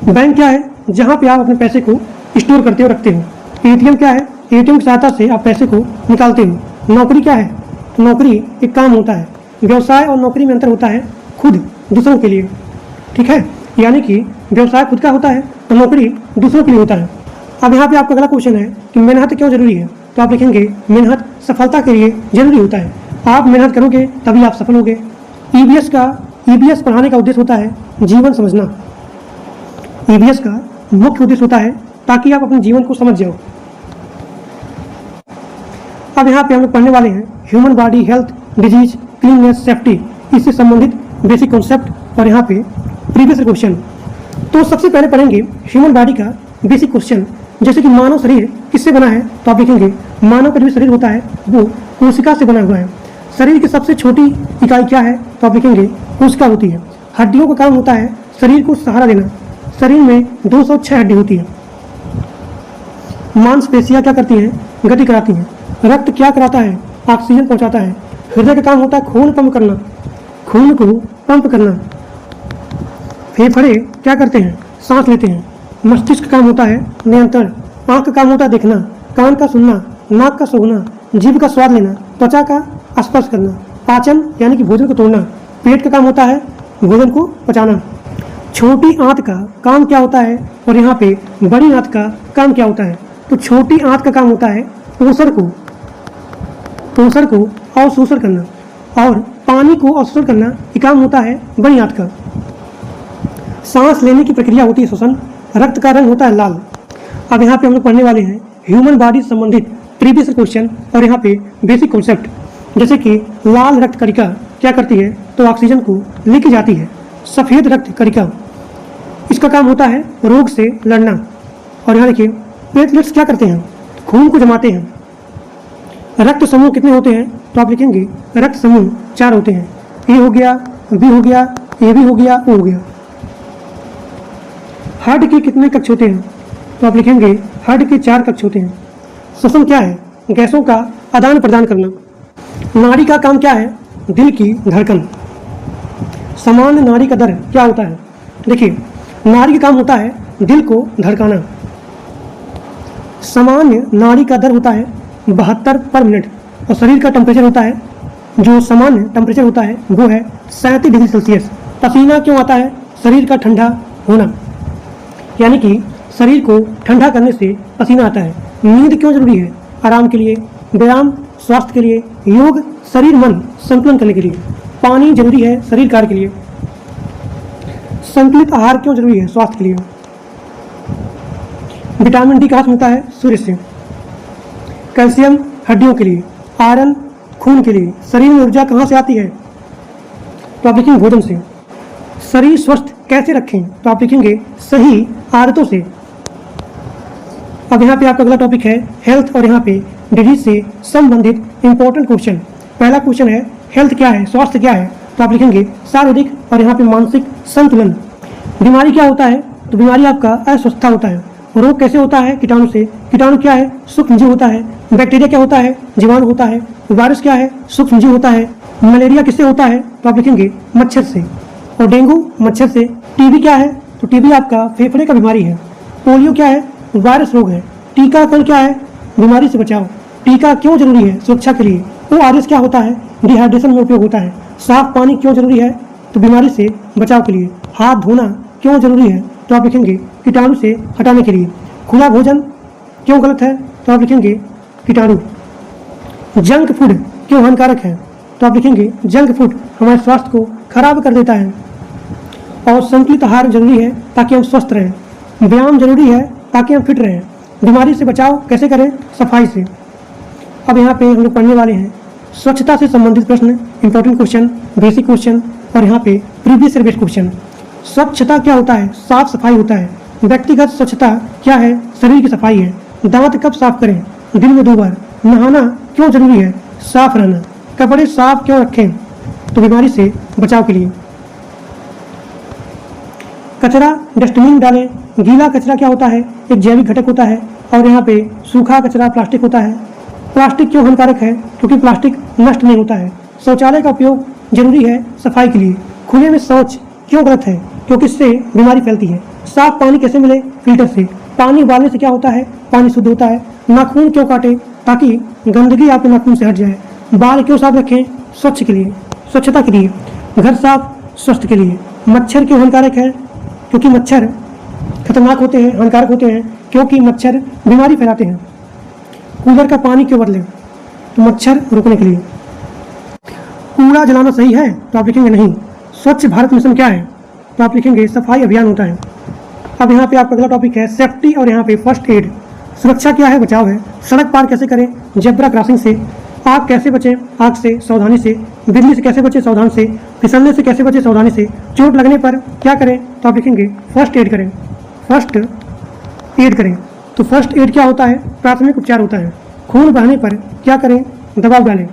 बैंक क्या है? जहाँ पे आप अपने पैसे को स्टोर करते हो, रखते हो। एटीएम क्या है? एटीएम की सहायता से आप पैसे को निकालते हो। नौकरी क्या है? तो नौकरी एक काम होता है। व्यवसाय और नौकरी में अंतर होता है खुद दूसरों के लिए, ठीक है, यानी कि व्यवसाय खुद का होता है और नौकरी दूसरों के लिए होता है। अब यहाँ पे आपका अगला क्वेश्चन है कि मेहनत क्यों जरूरी है, तो आप लिखेंगे मेहनत सफलता के लिए जरूरी होता है। आप मेहनत करोगे तभी आप सफल होगे। ईबीएस पढ़ाने का उद्देश्य होता है जीवन समझना। ईबीएस का मुख्य उद्देश्य होता है ताकि आप अपने जीवन को समझ जाओ। अब यहाँ पे हम लोग पढ़ने वाले हैं human body, health, disease, cleanness, safety, इससे संबंधित बेसिक कॉन्सेप्ट और यहाँ पे प्रीवियस क्वेश्चन। तो सबसे पहले पढ़ेंगे ह्यूमन बॉडी का बेसिक क्वेश्चन, जैसे कि मानव शरीर किससे बना है, तो आप लिखेंगे मानव का जो शरीर होता है वो कोशिका से बना हुआ है। शरीर की सबसे छोटी इकाई क्या है, तो आप लिखेंगे कोशिका होती है। हड्डियों का काम होता है शरीर को सहारा देना। शरीर में 206 हड्डी होती है। मांसपेशियां क्या करती हैं? गति कराती हैं। रक्त क्या कराता है? ऑक्सीजन पहुंचाता है। हृदय का काम होता है खून पंप करना, खून को पंप करना। फेफड़े क्या करते हैं? सांस लेते हैं। मस्तिष्क का काम होता है नियंत्रण। आंख का काम होता है देखना। कान का सुनना। नाक का सूंघना। जीभ का स्वाद लेना। त्वचा का स्पर्श करना। पाचन यानी कि भोजन को तोड़ना। पेट का काम होता है भोजन को पचाना। छोटी आंत का काम क्या होता है और यहाँ पे बड़ी आंत का काम क्या होता है, तो छोटी आंत का काम होता है पोषण को अवशोषण करना और पानी को अवशोषण करना, ये काम होता है बड़ी आंत का। सांस लेने की प्रक्रिया होती है श्वसन। रक्त का रंग होता है लाल। अब यहाँ पे हम लोग पढ़ने वाले हैं ह्यूमन बॉडी से संबंधित प्रीवियस क्वेश्चन और यहाँ पे बेसिक कॉन्सेप्ट, जैसे कि लाल रक्त कणिका क्या करती है, तो ऑक्सीजन को लेके जाती है। सफ़ेद रक्त कणिका, इसका काम होता है रोग से लड़ना। और यहाँ देखिए प्लेटलेट्स क्या करते हैं, खून को जमाते हैं। रक्त समूह कितने होते हैं, तो आप लिखेंगे रक्त समूह 4 होते हैं। ए हो गया, बी हो गया, ए बी हो गया, ओ हो गया। हार्ट के कितने कक्ष होते हैं, तो आप लिखेंगे हार्ट के 4 कक्ष होते हैं। श्वसन क्या है? गैसों का आदान प्रदान करना। नाड़ी का काम क्या है? दिल की धड़कन। सामान्य नाड़ी का दर क्या होता है, देखिए नाड़ी का काम होता है दिल को धड़काना। सामान्य नाड़ी का दर होता है 72 पर मिनट और शरीर का टेम्परेचर होता है, जो सामान्य टेम्परेचर होता है वो है 37 डिग्री सेल्सियस। पसीना क्यों आता है? शरीर का ठंडा होना, यानी कि शरीर को ठंडा करने से पसीना आता है। नींद क्यों जरूरी है? आराम के लिए। व्यायाम स्वास्थ्य के लिए। योग शरीर मन संतुलन करने के लिए। पानी जरूरी है शरीर कार्य के लिए। संतुलित आहार क्यों जरूरी है? स्वास्थ्य के लिए। विटामिन डी कहाँ से मिलता है? सूर्य से। कैल्शियम हड्डियों के लिए। आयरन खून के लिए। शरीर में ऊर्जा कहाँ से आती है, तो आप लिखेंगे भोजन से। शरीर स्वस्थ कैसे रखें, तो आप लिखेंगे सही आदतों से। अब यहाँ पे आपका अगला टॉपिक है हेल्थ और यहाँ पे डिजीज से संबंधित इंपॉर्टेंट क्वेश्चन। पहला क्वेश्चन है हेल्थ क्या है, स्वास्थ्य क्या है, तो आप लिखेंगे शारीरिक और यहाँ पे मानसिक संतुलन। बीमारी क्या होता है, तो बीमारी आपका अस्वस्थता होता है। रोग कैसे होता है? कीटाणु से। कीटाणु क्या है? सूक्ष्मजीव होता है। बैक्टीरिया क्या होता है? जीवाणु होता है। वायरस क्या है? सूक्ष्मजीव होता है। मलेरिया किससे होता है, तो आप लिखेंगे मच्छर से। और डेंगू मच्छर से। टीबी क्या है, तो टीबी आपका फेफड़े का बीमारी है। पोलियो क्या है? वायरस रोग है। टीकाकरण क्या है? बीमारी से बचाव। टीका क्यों जरूरी है? सुरक्षा के लिए। ORS क्या होता है? डिहाइड्रेशन में उपयोग होता है। साफ पानी क्यों जरूरी है? तो बीमारी से बचाव के लिए। हाथ धोना क्यों जरूरी है? तो आप लिखेंगे कीटाणु से हटाने के लिए। खुला भोजन क्यों गलत है? तो आप लिखेंगे कीटाणु। जंक फूड क्यों हानिकारक है? तो आप लिखेंगे जंक फूड हमारे स्वास्थ्य को खराब कर देता है। और संतुलित आहार जरूरी है ताकि हम स्वस्थ रहें। व्यायाम जरूरी है ताकि हम फिट रहें। बीमारी से बचाव कैसे करें? सफाई से। अब यहाँ पे हम लोग पढ़ने वाले हैं स्वच्छता से संबंधित प्रश्न, इंपॉर्टेंट क्वेश्चन, बेसिक क्वेश्चन और यहाँ पे प्रीवियस ईयर बेस्ड क्वेश्चन। स्वच्छता क्या होता है? साफ सफाई होता है। व्यक्तिगत स्वच्छता क्या है? शरीर की सफाई है। दांत कब साफ करें? दिन में 2 बार। नहाना क्यों जरूरी है? साफ रहना। कपड़े साफ क्यों रखें? तो बीमारी से बचाव के लिए। कचरा डस्टबिन में डालें। गीला कचरा क्या होता है? एक जैविक घटक होता है। और यहाँ पे सूखा कचरा प्लास्टिक होता है। प्लास्टिक क्यों हानिकारक है? क्योंकि प्लास्टिक नष्ट नहीं होता है। शौचालय का उपयोग जरूरी है सफाई के लिए। खुले में शौच क्यों गलत है? क्योंकि इससे बीमारी फैलती है। साफ पानी कैसे मिले? फिल्टर से। पानी उबालने से क्या होता है? पानी शुद्ध होता है। नाखून क्यों काटे? ताकि गंदगी आपके नाखून से हट जाए। बाल क्यों साफ रखें? स्वच्छ के लिए, स्वच्छता के लिए। घर साफ स्वस्थ के लिए। मच्छर क्यों हानिकारक है? क्योंकि मच्छर खतरनाक होते हैं, हानिकारक होते हैं, क्योंकि मच्छर बीमारी फैलाते हैं। कूलर का पानी क्यों बदलें? तो मच्छर रोकने के लिए। कूड़ा जलाना सही है? तो आप लिखेंगे नहीं। स्वच्छ भारत मिशन क्या है? तो आप लिखेंगे सफाई अभियान होता है। अब यहाँ पे आपका अगला टॉपिक है सेफ्टी और यहाँ पे फर्स्ट एड। सुरक्षा क्या है? बचाव है। सड़क पार कैसे करें? जेब्रा क्रॉसिंग से। आग कैसे बचें? आग से सावधानी से। बिजली से कैसे बचें? सावधान से। फिसलने से कैसे बचें? सावधानी से। चोट लगने पर क्या करें? तो आप लिखेंगे फर्स्ट एड करें। फर्स्ट एड करें। तो फर्स्ट एड क्या होता है? प्राथमिक उपचार होता है। खून बहने पर क्या करें? दबाव डालें।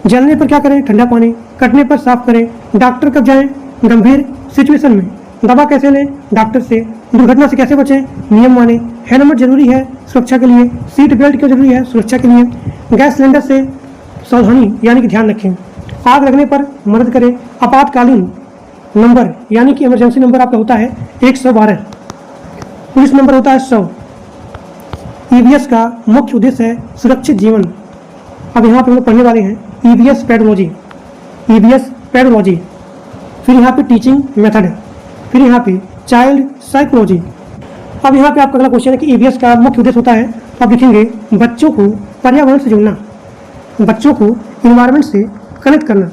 जलने पर क्या करें? ठंडा पानी। कटने पर साफ करें। डॉक्टर कब जाएं? गंभीर सिचुएशन में। दवा कैसे लें? डॉक्टर से। दुर्घटना से कैसे बचें? नियम माने। हेलमेट जरूरी है सुरक्षा के लिए। सीट बेल्ट क्यों जरूरी है? सुरक्षा के लिए। गैस सिलेंडर से सावधानी यानी कि ध्यान रखें। आग लगने पर मदद करें। आपातकालीन नंबर यानी कि इमरजेंसी नंबर आपका होता है 112। पुलिस नंबर होता है 100। EVS का मुख्य उद्देश्य है सुरक्षित जीवन। अब यहाँ पे हम लोग पढ़ने वाले हैं EVS पेडोलॉजी। EVS pedology. फिर यहाँ पे टीचिंग मेथड। फिर यहाँ पे चाइल्ड साइकोलॉजी। अब यहाँ पे आपका अगला क्वेश्चन है कि EVS का मुख्य उद्देश्य होता है, आप लिखेंगे बच्चों को पर्यावरण से जोड़ना, बच्चों को इन्वायरमेंट से कनेक्ट करना।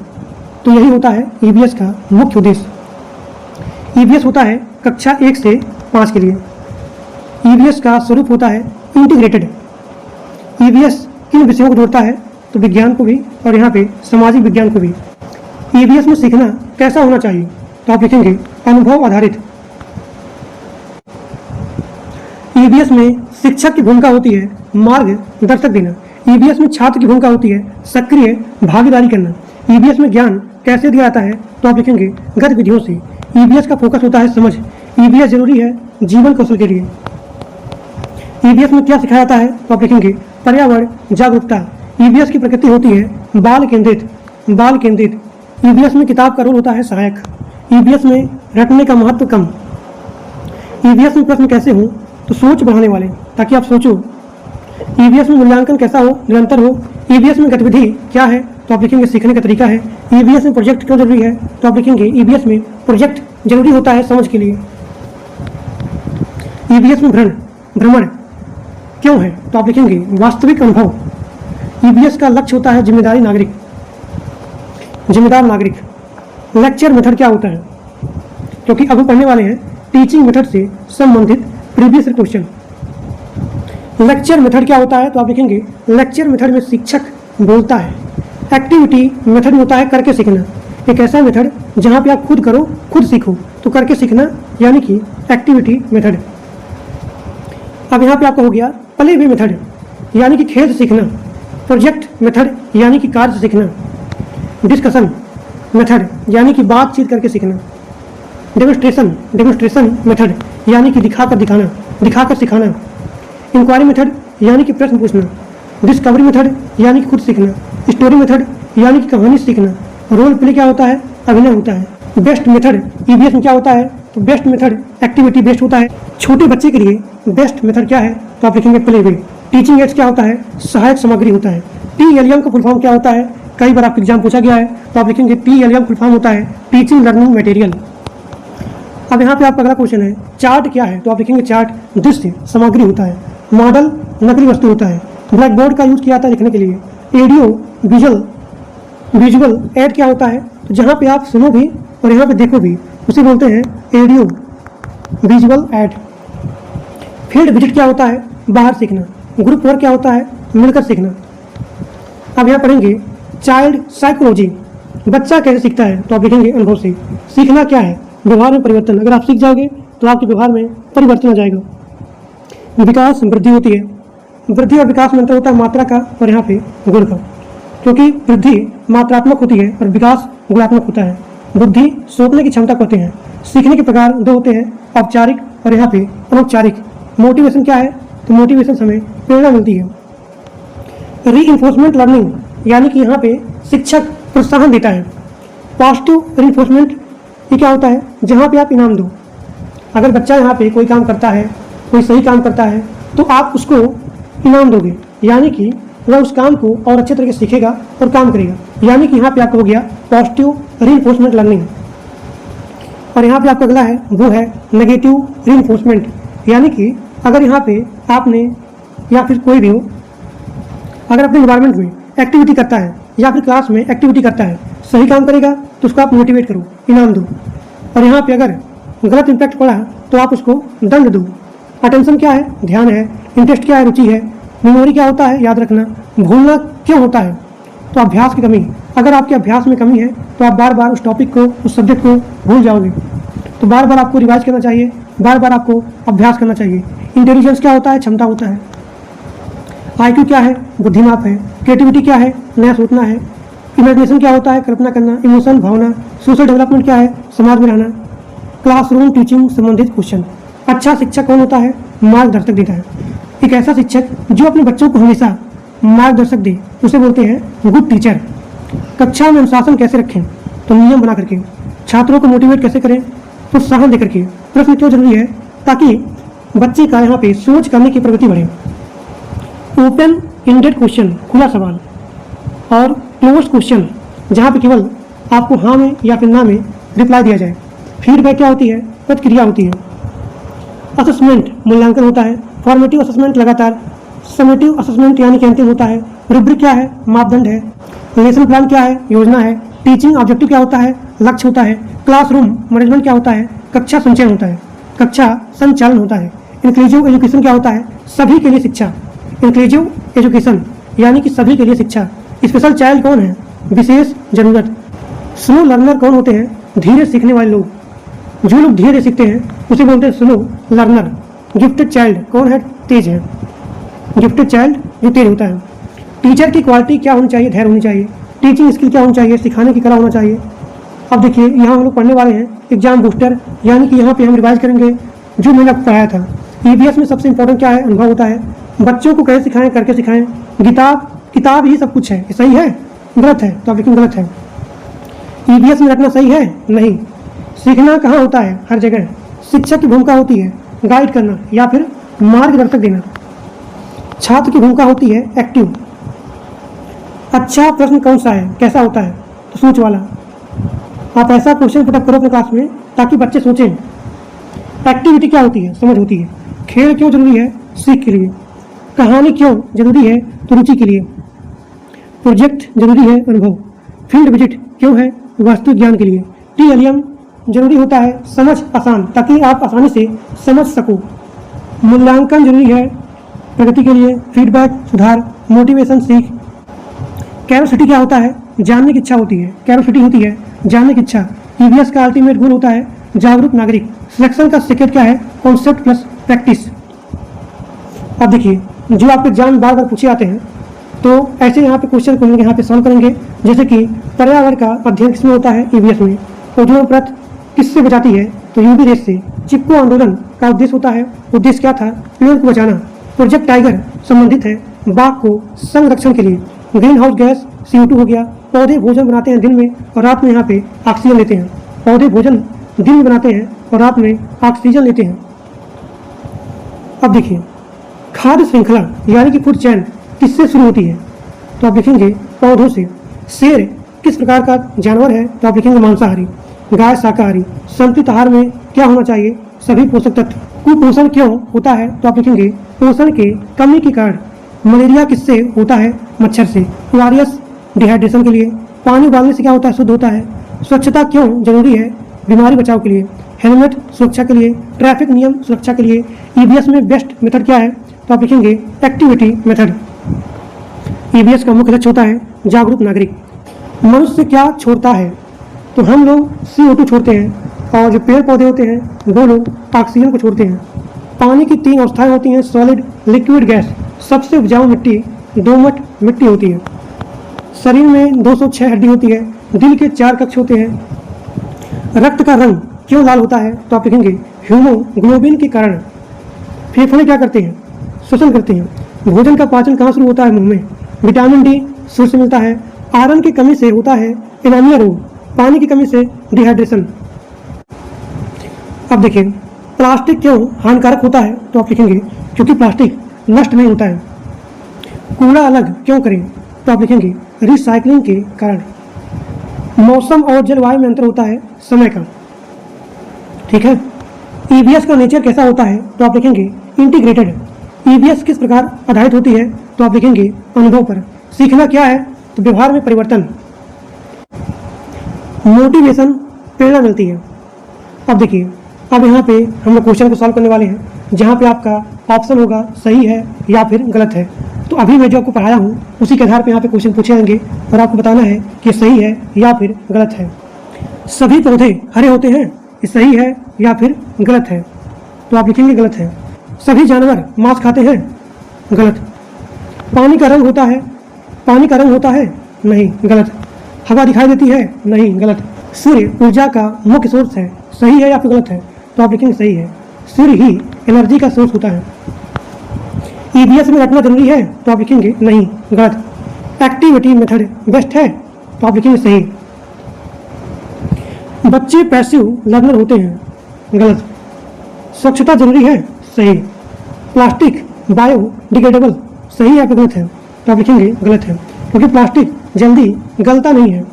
तो यही होता है EVS का मुख्य उद्देश्य। EVS होता है कक्षा 1 से 5 के लिए। EVS का स्वरूप होता है इंटीग्रेटेड। EVS किन विषयों को जोड़ता है? तो विज्ञान को भी और यहाँ पे सामाजिक विज्ञान को भी। EVS में सीखना कैसा होना चाहिए? तो आप लिखेंगे अनुभव आधारित। EVS में शिक्षक की भूमिका होती है मार्गदर्शक देना। EVS में छात्र की भूमिका होती है सक्रिय भागीदारी करना। EVS में ज्ञान कैसे दिया जाता है? तो आप लिखेंगे गतिविधियों से। EVS का फोकस होता है समझ। EVS जरूरी है जीवन कौशल के लिए। EVS में क्या सिखाया जाता है? तो आप लिखेंगे पर्यावरण जागरूकता। EVS की प्रकृति होती है बाल केंद्रित, बाल केंद्रित। EVS में किताब का रोल होता है सहायक। EVS में रटने का महत्व कम। EVS में प्रश्न कैसे हो? तो सोच बढ़ाने वाले, ताकि आप सोचो। EVS में मूल्यांकन कैसा हो? निरंतर हो। EVS में गतिविधि क्या है? तो आप लिखेंगे सीखने का तरीका है। EVS में प्रोजेक्ट क्यों जरूरी है? तो आप लिखेंगे EVS में प्रोजेक्ट जरूरी होता है समझ के लिए। EVS में भ्रमण क्यों है? तो आप लिखेंगे वास्तविक अनुभव। EVS का लक्ष्य होता है जिम्मेदारी नागरिक, जिम्मेदार नागरिक। लेक्चर मेथड क्या होता है? क्योंकि अब हम पढ़ने वाले हैं टीचिंग मेथड से संबंधित प्रीवियस क्वेश्चन। लेक्चर मेथड क्या होता है? तो आप लिखेंगे लेक्चर मेथड में शिक्षक बोलता है। एक्टिविटी मेथड में होता है करके सीखना। एक ऐसा मेथड जहाँ पे आप खुद करो खुद सीखो, तो करके सीखना यानी कि एक्टिविटी मेथड। अब यहाँ पे आपका हो गया प्ले वे मेथड यानी कि खेल से सीखना। प्रोजेक्ट मेथड यानी कि कार्य से सीखना। डिस्कशन मेथड यानी कि बातचीत करके सीखना। डेमोन्स्ट्रेशन मेथड यानी कि दिखाकर सिखाना। इंक्वायरी मेथड यानी कि प्रश्न पूछना। डिस्कवरी मेथड यानी कि खुद सीखना। स्टोरी मेथड यानी कि कहानी सीखना। रोल प्ले क्या होता है? अभिनय होता है। बेस्ट मेथड EVS में क्या होता है? तो बेस्ट मेथड एक्टिविटी बेस्ड होता है। छोटे बच्चे के लिए बेस्ट मेथड क्या है, तो आप लिखेंगे प्ले वे। टीचिंग एड्स क्या होता है, सहायक सामग्री होता है। TLM का फुल फॉर्म क्या होता है, कई बार आपके एग्जाम पूछा गया है, तो आप लिखेंगे TLM फुल फॉर्म होता है टीचिंग लर्निंग मटेरियल। अब यहाँ पे आपका अगला क्वेश्चन है, चार्ट क्या है, तो आप लिखेंगे चार्ट दृश्य सामग्री होता है। मॉडल नकली वस्तु होता है। ब्लैक बोर्ड का यूज किया जाता है लिखने के लिए। एडियो विजुअल एड क्या होता है, तो जहाँ पे आप सुनो भी और यहाँ पे देखो भी उसे बोलते हैं audio visual add. Field visit क्या होता है, बाहर सीखना। ग्रुप वर्क क्या होता है, मिलकर सीखना। अब यहाँ पढ़ेंगे चाइल्ड साइकोलॉजी, बच्चा कैसे सीखता है, तो आप लिखेंगे अनुभव से। सीखना क्या है, व्यवहार में परिवर्तन। अगर आप सीख जाओगे तो आपके व्यवहार में परिवर्तन आ जाएगा। विकास वृद्धि होती है। वृद्धि और विकास में अंतर होता है मात्रा का और यहाँ पे गुण का, क्योंकि वृद्धि मात्रात्मक होती है और विकास गुणात्मक होता है। बुद्धि सोचने की क्षमता कहते हैं। सीखने के प्रकार दो होते हैं, औपचारिक और यहाँ पे अनौपचारिक। मोटिवेशन क्या है, तो मोटिवेशन हमें प्रेरणा मिलती है। रीइंफोर्समेंट लर्निंग, यानी कि यहाँ पे शिक्षक प्रोत्साहन देता है। पॉजिटिव रीइंफोर्समेंट ये क्या होता है, जहाँ पे आप इनाम दो। अगर बच्चा यहाँ पे कोई काम करता है, कोई सही काम करता है, तो आप उसको इनाम दोगे, यानी कि वह उस काम को और अच्छे तरीके से सीखेगा और काम करेगा। यानी कि यहाँ पे आपका हो गया पॉजिटिव रीइंफोर्समेंट लर्निंग। और यहाँ पे आपका अगला है वो है नेगेटिव रीइंफोर्समेंट, यानी कि अगर यहाँ पे आपने या फिर कोई भी हो, अगर अपने इन्वायरमेंट में एक्टिविटी करता है या फिर क्लास में एक्टिविटी करता है, सही काम करेगा तो उसको आप मोटिवेट करो, इनाम दो। और यहाँ पे अगर गलत इम्पैक्ट पड़ा तो आप उसको दंड दो। अटेंशन क्या है, ध्यान है। इंटरेस्ट क्या है, रुचि है। मेमोरी क्या होता है, याद रखना। भूलना क्यों होता है, तो अभ्यास की कमी। अगर आपके अभ्यास में कमी है तो आप बार बार उस टॉपिक को, उस सब्जेक्ट को भूल जाओगे। तो बार बार आपको रिवाइज करना चाहिए, बार बार आपको अभ्यास करना चाहिए। इंटेलिजेंस क्या होता है, क्षमता होता है। IQ क्या है, बुद्धिमाप है। क्रिएटिविटी क्या है, नया सोचना है। इमेजिनेशन क्या होता है, कल्पना करना। इमोशन भावना। सोशल डेवलपमेंट क्या है, समाज में रहना। क्लासरूम टीचिंग संबंधित क्वेश्चन। अच्छा शिक्षक कौन होता है, मार्गदर्शक देता है। एक ऐसा शिक्षक जो अपने बच्चों को हमेशा मार्गदर्शक दे उसे बोलते हैं गुड टीचर। कक्षा में अनुशासन कैसे रखें, तो नियम बना करके। छात्रों को मोटिवेट कैसे करें, प्रोत्साहन देकर के। प्रश्न क्यों जरूरी है, ताकि बच्चे का यहाँ पे सोच करने की प्रवृत्ति बढ़े। ओपन एंडेड क्वेश्चन, खुला सवाल। और क्लोज क्वेश्चन, जहाँ पे केवल आपको हाँ में या फिर ना में रिप्लाई दिया जाए। फीडबैक क्या होती है, प्रतिक्रिया होती है। असेसमेंट, मूल्यांकन होता है। फॉर्मेटिव असेसमेंट, लगातार। समेटिव असेसमेंट यानी कि अंतिम होता है। रुब्रिक क्या है, मापदंड है। लेसन प्लान क्या है, योजना है। टीचिंग ऑब्जेक्टिव क्या होता है, लक्ष्य होता है। क्लासरूम मैनेजमेंट क्या होता है, कक्षा संचयन होता है, कक्षा संचालन होता है। इंक्लूसिव एजुकेशन क्या होता है, सभी के लिए शिक्षा। इंक्लूसिव एजुकेशन यानी कि सभी के लिए शिक्षा। स्पेशल चाइल्ड कौन है, विशेष जरूरत। स्लो लर्नर कौन होते हैं, धीरे सीखने वाले लोग। जो लोग धीरे सीखते हैं उसे बोलते हैं स्लो लर्नर। गिफ्टेड चाइल्ड कौन है, तेज है। गिफ्टेड चाइल्ड जो तेज होता है। टीचर की क्वालिटी क्या होनी चाहिए, धैर्य होनी चाहिए। टीचिंग स्किल क्या होनी चाहिए, सिखाने की कला होना चाहिए। अब देखिए यहाँ हम लोग पढ़ने वाले हैं एग्जाम बूस्टर, यानी कि यहाँ पे हम रिवाइज करेंगे जो मैंने आपको पढ़ाया था। EVS में सबसे इंपॉर्टेंट क्या है, अनुभव होता है। बच्चों को कैसे सिखाएं, करके सिखाएं। किताब ही सब कुछ है, ये सही है, गलत है, तो आप लेकिन गलत है। EVS में रखना सही है नहीं। सीखना कहाँ होता है, हर जगह। शिक्षक की भूमिका होती है गाइड करना या फिर मार्गदर्शक देना। छात्र की भूमिका होती है एक्टिव। अच्छा प्रश्न कौन सा है, कैसा होता है, तो सोच वाला। आप ऐसा क्वेश्चन पुटअप करो अपने क्लास में ताकि बच्चे सोचें। एक्टिविटी क्या होती है, समझ होती है। खेल क्यों जरूरी है, सीख के लिए। कहानी क्यों जरूरी है, तो रुचि के लिए। प्रोजेक्ट जरूरी है, अनुभव। फील्ड विजिट क्यों है, वास्तविक ज्ञान के लिए। TLM जरूरी होता है, समझ आसान, ताकि आप आसानी से समझ सको। मूल्यांकन जरूरी है, प्रगति के लिए। फीडबैक सुधार, मोटिवेशन सीख। कैरोसिटी क्या होता है, जानने की इच्छा होती है। कैरोसिटी होती है जानने की इच्छा। EVS का अल्टीमेट गोल होता है जागरूक नागरिक। सिलेक्शन का सीक्रेट क्या है, कॉन्सेप्ट प्लस प्रैक्टिस। अब देखिए जो आपके एग्जाम बार बार पूछे आते हैं, तो ऐसे यहाँ पे क्वेश्चन को यहाँ पे सॉल्व करेंगे। जैसे कि पर्यावरण का अध्ययन किसमें होता है, EVS में। ओजोन परत किससे बचाती है, तो UV रेस से। चिपको आंदोलन का उद्देश्य होता है, उद्देश्य क्या था, पेड़ को बचाना। प्रोजेक्ट टाइगर संबंधित है बाघ को संरक्षण के लिए। ग्रीन हाउस गैस CO2 हो गया। पौधे भोजन बनाते हैं दिन में और रात में यहाँ पे ऑक्सीजन लेते हैं। पौधे भोजन दिन में बनाते हैं और रात में ऑक्सीजन लेते हैं। अब देखिए, खाद्य श्रृंखला यानी कि फूड चैन किससे शुरू होती है? तो आप देखेंगे पौधों से। शेर किस प्रकार का जानवर है? तो आप देखेंगे मांसाहारी। गाय शाकाहारी। संतुलित आहार में क्या होना चाहिए? सभी पोषक तत्व। कुपोषण क्यों होता है? तो आप देखेंगे पोषण के कमी के कारण। मलेरिया किससे होता है? मच्छर से। ओआरएस डिहाइड्रेशन के लिए। पानी उबालने से क्या होता है? शुद्ध होता है। स्वच्छता क्यों जरूरी है? बीमारी बचाव के लिए। हेलमेट सुरक्षा के लिए। ट्रैफिक नियम सुरक्षा के लिए। ईवीएस में बेस्ट मेथड क्या है? तो आप लिखेंगे एक्टिविटी मेथड। ईवीएस का मुख्य लक्ष्य होता है जागरूक नागरिक। मनुष्य क्या छोड़ता है? तो हम लोग CO2 छोड़ते हैं और जो पेड़ पौधे होते हैं वो लोग ऑक्सीजन को छोड़ते हैं। पानी की 3 अवस्थाएं होती हैं, सॉलिड, लिक्विड, गैस। सबसे उपजाऊ मिट्टी दोमट मिट्टी होती है। शरीर में 206 हड्डी होती है। दिल के 4 कक्ष होते हैं। रक्त का रंग क्यों लाल होता है? तो आप लिखेंगे हीमोग्लोबिन के कारण। फेफड़े क्या करते हैं? श्वसन करते हैं। भोजन का पाचन कहाँ शुरू होता है? मुंह में। विटामिन डी सूर्य से मिलता है। आयरन की कमी से होता है एनीमिया रोग। पानी की कमी से डिहाइड्रेशन। अब देखिए, प्लास्टिक क्यों हानिकारक होता है? तो आप लिखेंगे क्योंकि प्लास्टिक नष्ट नहीं होता है। कूड़ा अलग क्यों करें? तो आप लिखेंगे रिसाइकलिंग के कारण। मौसम और जलवायु में अंतर होता है समय का। ठीक है। ईवीएस का नेचर कैसा होता है? तो आप लिखेंगे इंटीग्रेटेड। ईवीएस किस प्रकार आधारित होती है? तो आप लिखेंगे अनुभव पर। सीखना क्या है? तो व्यवहार में परिवर्तन। मोटिवेशन प्रेरणा मिलती है। अब देखिए, अब यहाँ पे हम लोग क्वेश्चन को सॉल्व करने वाले हैं, जहाँ पे आपका ऑप्शन होगा सही है या फिर गलत है। तो अभी मैं जो आपको पढ़ाया हूँ उसी के आधार पे यहाँ पे क्वेश्चन पूछे जाएंगे और आपको बताना है कि सही है या फिर गलत है। सभी पौधे हरे होते हैं, ये सही है या फिर गलत है? तो आप लिखेंगे गलत है। सभी जानवर मांस खाते हैं, गलत। पानी का रंग होता है, पानी का रंग होता है, नहीं, गलत। हवा दिखाई देती है, नहीं, गलत। सूर्य ऊर्जा का मुख्य सोर्स है, सही है या फिर गलत है? तो आप लिखेंगे सही है। सूर्य ही एनर्जी का सोर्स होता है। ईवीएस में रटना जरूरी है? तो आप लिखेंगे नहीं, गलत। एक्टिविटी मेथड बेस्ट है? तो आप लिखेंगे सही। बच्चे पैसिव लर्नर होते हैं, गलत। स्वच्छता जरूरी है? सही। प्लास्टिक बायोडिग्रेडेबल सही है या फिर गलत है? तो आप लिखेंगे गलत है, क्योंकि प्लास्टिक जल्दी गलता नहीं है।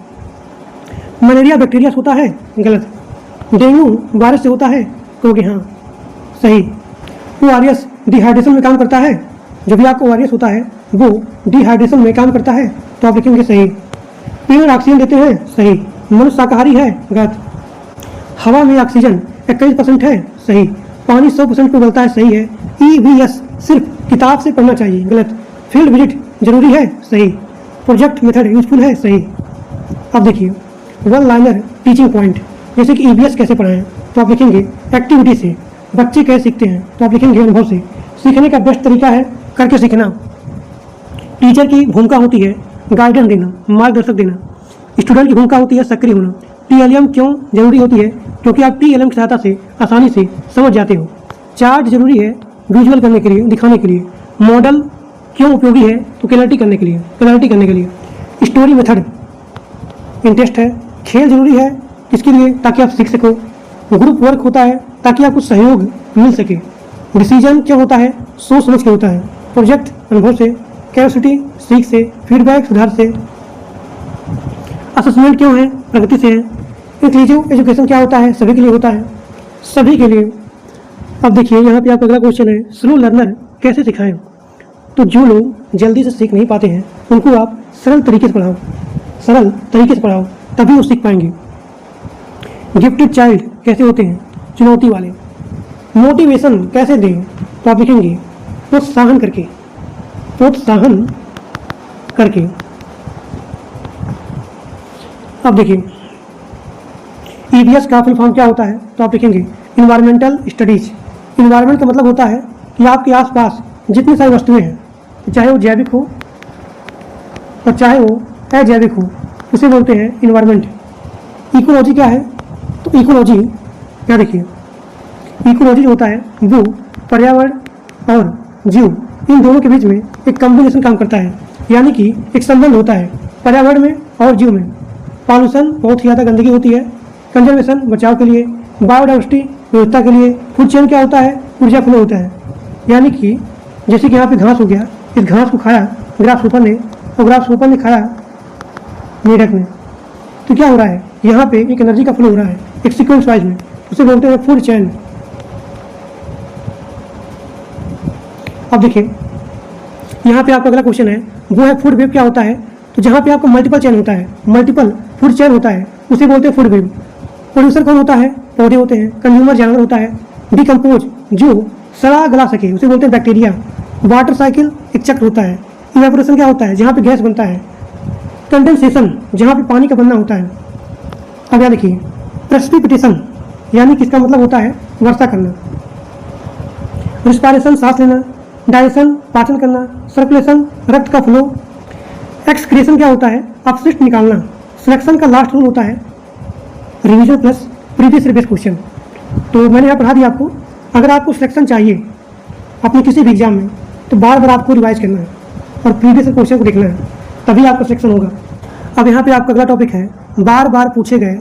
मलेरिया बैक्टीरिया से होता है, गलत। डेंगू वायरस से होता है, कहोगे हाँ, सही। ओआरएस डिहाइड्रेशन में काम करता है? जो भी आपको ओआरएस होता है वो डिहाइड्रेशन में काम करता है, तो आप लिखेंगे सही। पेड़ ऑक्सीजन देते हैं, सही। मनुष्य शाकाहारी है, गलत। हवा में ऑक्सीजन 21% है, सही। पानी 100% पे उबलता है, सही है। ईवीएस सिर्फ किताब से पढ़ना चाहिए, गलत। फील्ड विजिट जरूरी है, सही। प्रोजेक्ट मेथड यूजफुल है, सही। अब देखिए, वन लाइनर टीचिंग पॉइंट, जैसे कि ईवीएस कैसे पढ़ाएं? तो आप लिखेंगे एक्टिविटी से। बच्चे कैसे सीखते हैं? तो आप लिखेंगे अनुभव से। सीखने का बेस्ट तरीका है करके सीखना। टीचर की भूमिका होती है गाइडेंस देना, मार्गदर्शक देना। स्टूडेंट की भूमिका होती है सक्रिय होना। टीएलएम क्यों जरूरी होती है? क्योंकि आप टीएलएम की सहायता से आसानी से समझ जाते हो। चार्ट जरूरी है विजुअल करने के लिए, दिखाने के लिए। मॉडल क्यों उपयोगी है? तो क्लैरिटी करने के लिए। स्टोरी मेथड इंटरेस्ट है। खेल जरूरी है किसके लिए? ताकि आप सीख सको। ग्रुप वर्क होता है ताकि आपको सहयोग मिल सके। डिसीजन क्यों होता है? सोच समझ के होता है। प्रोजेक्ट अनुभव से। कैपेसिटी सीख से। फीडबैक सुधार से। असेसमेंट क्यों है? प्रगति से है। इंक्लूसिव एजुकेशन क्या होता है? सभी के लिए होता है, सभी के लिए। अब देखिए, यहाँ पे आपका अगला क्वेश्चन है, स्लो लर्नर कैसे सिखाएं? तो जो लोग जल्दी से सीख नहीं पाते हैं उनको आप सरल तरीके से पढ़ाओ, तभी वो सीख पाएंगे। गिफ्टेड चाइल्ड कैसे होते हैं? चुनौती वाले। मोटिवेशन कैसे दें? तो आप लिखेंगे प्रोत्साहन करके। अब देखिए, ईवीएस का फुल फॉर्म क्या होता है? तो आप लिखेंगे इन्वायरमेंटल स्टडीज। इन्वायरमेंट का मतलब होता है कि आपके आसपास जितनी सारी वस्तुएं हैं, चाहे वो जैविक हो और चाहे वो अजैविक हो, उसे बोलते हैं इन्वायरमेंट। इकोलॉजी क्या है? तो इकोलॉजी क्या, देखिए, इकोलॉजी जो होता है वो पर्यावरण और जीव इन दोनों के बीच में एक कॉम्बिनेशन काम करता है, यानी कि एक संबंध होता है पर्यावरण में और जीव में। पॉल्यूशन बहुत ही ज़्यादा गंदगी होती है, कंजर्वेशन बचाव के लिए, बायोडाइवर्सिटी विविधता के लिए। फूड चेन क्या होता है? ऊर्जा फ्लो होता है। यानी कि जैसे कि यहाँ पे घास हो गया, इस घास को खाया ग्रास ऊपर ने और ग्रास ऊपर ने खाया मेढक ने, तो क्या हो रहा है? यहाँ पे एक एनर्जी का फ्लो हो रहा है एक सीक्वेंस वाइज में, उसे बोलते हैं फूड चेन। अब देखिए यहाँ पे आपका अगला क्वेश्चन है, वो है फूड वेब क्या होता है? तो जहाँ पे आपका मल्टीपल चेन होता है, मल्टीपल फूड चेन होता है, उसे बोलते हैं फूड वेब। प्रोड्यूसर कौन होता है? पौधे होते हैं। कंज्यूमर जानवर होता है। डिकम्पोज जो सड़ा गला सके, उसे बोलते हैं बैक्टीरिया। वाटर साइकिल एक चक्र होता है। इवेपोरेशन क्या होता है? जहाँ पे गैस बनता है। कंडेंसेशन जहाँ पे पानी का बनना होता है। अब यहाँ देखिए प्रेसिपिटेशन यानी किसका मतलब होता है? वर्षा करना। रिस्पायरेशन सांस लेना। डाइजेशन पाचन करना। सर्कुलेशन रक्त का फ्लो। एक्सक्रीशन क्या होता है? अपशिष्ट निकालना। सिलेक्शन का लास्ट रूल होता है revision plus previous revise question. तो मैंने यहाँ पढ़ा दिया आपको। अगर आपको सिलेक्शन चाहिए अपने किसी भी एग्जाम में तो बार बार आपको रिवाइज करना है और प्रीवियस क्वेश्चन को देखना है, तभी आपका सिलेक्शन होगा। अब यहाँ पे आपका अगला टॉपिक है बार बार पूछे गए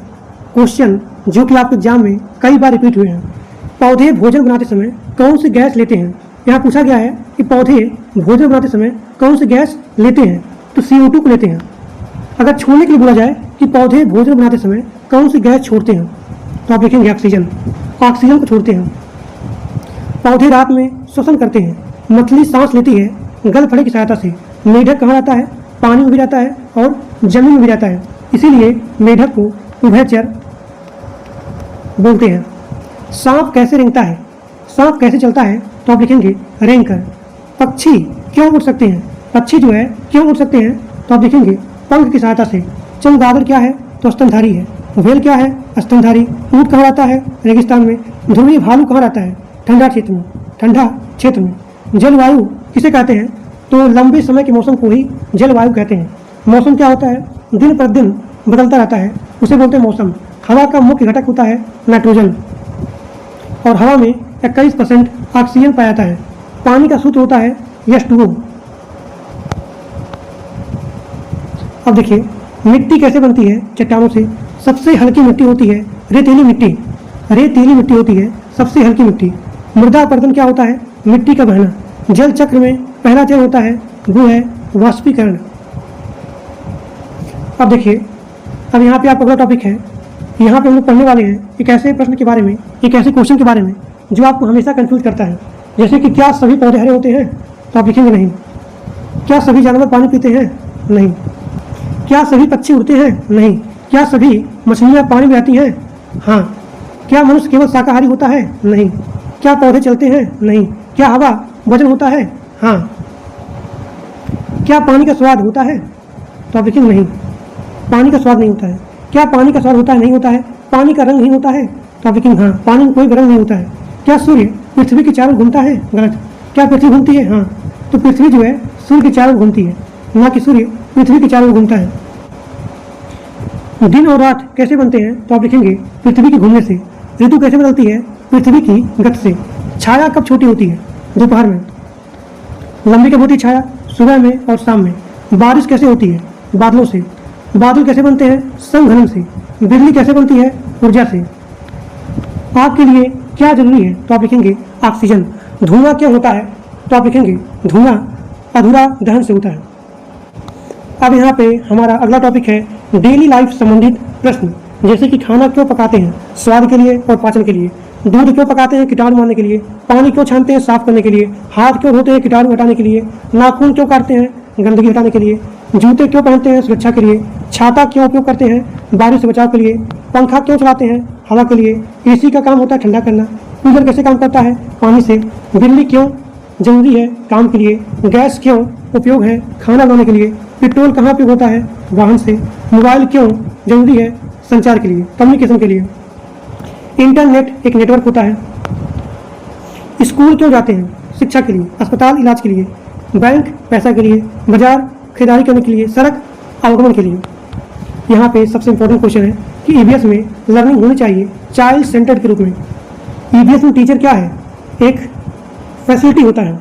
क्वेश्चन जो कि आपके एग्जाम में कई बार रिपीट हुए हैं। पौधे भोजन बनाते समय कौन सी गैस लेते हैं? यहाँ पूछा गया है कि पौधे भोजन बनाते समय कौन सी गैस लेते हैं? तो CO2 को लेते हैं। अगर छोड़ने के लिए बोला जाए कि पौधे भोजन बनाते समय कौन सी गैस छोड़ते हैं, तो आप लिखेंगे ऑक्सीजन। ऑक्सीजन को छोड़ते हैं। पौधे रात में श्वसन करते हैं। मछली सांस लेती है गलफड़े की सहायता से। मेढक कहाँ रहता है? पानी में भी रहता है और जमीन में भी रहता है, इसीलिए मेढक को उभयचर बोलते हैं। सांप कैसे रेंगता है? सांप कैसे चलता है? तो आप लिखेंगे रेंग कर। पक्षी क्यों उड़ सकते हैं? पक्षी जो है क्यों उड़ सकते हैं? तो आप लिखेंगे पंख की सहायता से। चमगादड़ क्या है? तो स्तनधारी है। व्हेल क्या है? स्तनधारी। ऊँट कहाँ रहता है? रेगिस्तान में। ध्रुवीय भालू कहाँ रहता है? ठंडा क्षेत्र में। ठंडा क्षेत्र में। जलवायु किसे कहते हैं? तो लंबे समय के मौसम को ही जलवायु कहते हैं। मौसम क्या होता है? दिन पर दिन बदलता रहता है, उसे बोलते हैं मौसम। हवा का मुख्य घटक होता है नाइट्रोजन और हवा में 21% ऑक्सीजन पाया जाता है। पानी का सूत्र होता है H2O। अब देखिए मिट्टी कैसे बनती है? चट्टानों से। सबसे हल्की मिट्टी होती है रेतीली मिट्टी। रेतीली मिट्टी होती है सबसे हल्की मिट्टी। मृदा अपरदन क्या होता है? मिट्टी का बहना। जल चक्र में पहला चरण होता है वो है वाष्पीकरण। अब देखिए अब यहाँ पे आपका अगला टॉपिक है। यहाँ पे हम लोग पढ़ने वाले हैं एक ऐसे प्रश्न के बारे में, एक ऐसे क्वेश्चन के बारे में जो आपको हमेशा कंफ्यूज करता है। जैसे कि क्या सभी पौधे हरे होते हैं? तो आप लिखेंगे नहीं। क्या सभी जानवर पानी पीते हैं? नहीं। क्या सभी पक्षी उड़ते हैं? नहीं। क्या सभी मछलियाँ पानी में रहती हैं? हाँ। क्या मनुष्य केवल शाकाहारी होता है? नहीं। क्या पौधे चलते हैं? नहीं। क्या हवा वजन होता है? हाँ। क्या पानी का स्वाद होता है? तो आप लिखेंगे नहीं, पानी का स्वाद नहीं होता है। क्या पानी का स्वाद होता है? नहीं होता है। पानी का रंग नहीं होता है? तो आप लिखेंगे हाँ, पानी में कोई रंग नहीं होता है। क्या सूर्य पृथ्वी के चारों घूमता है? गलत। क्या पृथ्वी घूमती है? हाँ। तो पृथ्वी जो है सूर्य के चारों घूमती है, ना कि सूर्य पृथ्वी के चारों घूमता है। दिन और रात कैसे बनते हैं? तो आप लिखेंगे पृथ्वी के घूमने से। ऋतु कैसे बदलती है? पृथ्वी की गति से। छाया कब छोटी होती है? दोपहर में। लंबी कब होती है छाया? सुबह में और शाम में। बारिश कैसे होती है? बादलों से। बादल कैसे बनते हैं? संघनन से। बिजली कैसे बनती है? ऊर्जा से। आग के लिए क्या जरूरी है? तो आप लिखेंगे ऑक्सीजन। धुआं क्या होता है? तो आप लिखेंगे धुआं अधूरा दहन से होता है। अब यहाँ पे हमारा अगला टॉपिक है डेली लाइफ संबंधित प्रश्न। जैसे कि खाना क्यों पकाते हैं? स्वाद के लिए और पाचन के लिए। दूध क्यों पकाते हैं? कीटाणु मारने के लिए। पानी क्यों छानते हैं? साफ करने के लिए। हाथ क्यों धोते हैं? कीटाणु हटाने के लिए। नाखून क्यों काटते हैं? गंदगी हटाने के लिए। जूते क्यों पहनते हैं? सुरक्षा के लिए। छाता क्यों उपयोग करते हैं? बारिश से बचाव के लिए। पंखा क्यों चलाते हैं? हवा के लिए। एसी का काम होता है ठंडा करना। कूलर कैसे काम करता है? पानी से। बिजली क्यों जरूरी है? काम के लिए। गैस क्यों उपयोग है? खाना बनाने के लिए। पेट्रोल कहाँ उपयोग होता है? वाहन से। मोबाइल क्यों जरूरी है? संचार के लिए, कम्युनिकेशन के लिए। इंटरनेट एक नेटवर्क होता है। स्कूल क्यों जाते हैं? शिक्षा के लिए। अस्पताल इलाज के लिए। बैंक पैसा के लिए। बाजार खरीदारी करने के लिए। सड़क आवागमन के लिए। यहाँ पे सबसे इंपॉर्टेंट क्वेश्चन है कि ईवीएस में लर्निंग होनी चाहिए चाइल्ड सेंटर्ड के रूप में। ईवीएस में टीचर क्या है? एक फैसिलिटी होता है।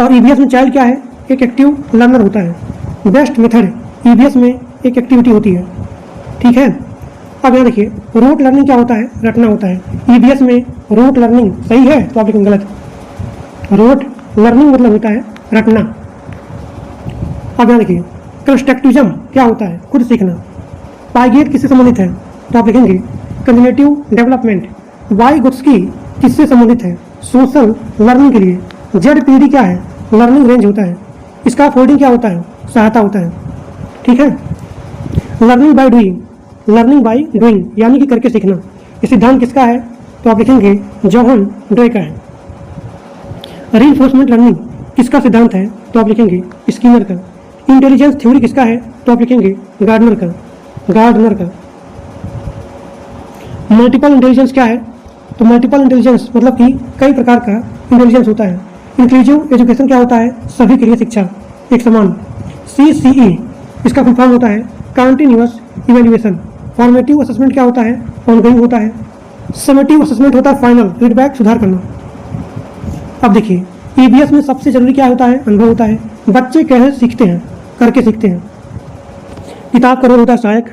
और ईवीएस में चाइल्ड क्या है? एक एक्टिव लर्नर होता है। बेस्ट मेथड ईवीएस में एक एक्टिविटी होती है। ठीक है। अब यहाँ देखिए रोट लर्निंग क्या होता है? रटना होता है। ईवीएस में रोट लर्निंग सही है तो आप लिखेंगे गलत। रोट लर्निंग मतलब होता है रटना। अब यहाँ देखिए कंस्ट्रक्टिविज्म क्या होता है, खुद सीखना। पाइगेट किससे संबंधित है तो आप लिखेंगे कंजनेटिव डेवलपमेंट। वाइगोत्स्की किससे संबंधित है, सोशल लर्निंग के लिए। जेडपीडी क्या है, लर्निंग रेंज होता है। इसका फोल्डिंग क्या होता है, सहायता होता है। ठीक है। Learning by doing, learning by doing यानी कि करके सीखना। ये सिद्धांत किसका है तो आप लिखेंगे जोहन डोय का है। रीइंफोर्समेंट लर्निंग किसका सिद्धांत है तो आप लिखेंगे स्किनर का। इंटेलिजेंस थ्योरी किसका है तो आप लिखेंगे गार्डनर का। मल्टीपल इंटेलिजेंस क्या है तो मल्टीपल इंटेलिजेंस मतलब कि कई प्रकार का इंटेलिजेंस होता है। इंक्लूसिव एजुकेशन क्या होता है, सभी के लिए शिक्षा एक समान। CCE इसका फुल फॉर्म होता है कंटिन्यूअस इवैल्यूएशन। फॉर्मेटिव असेसमेंट क्या होता है, ऑनगोइंग होता है। समेटिव असेसमेंट होता है फाइनल, फीडबैक सुधार करना। अब देखिए ईवीएस में सबसे जरूरी क्या होता है, अनुभव होता है। बच्चे कैसे सीखते हैं, करके सीखते हैं। किताब का रोल होता है सहायक।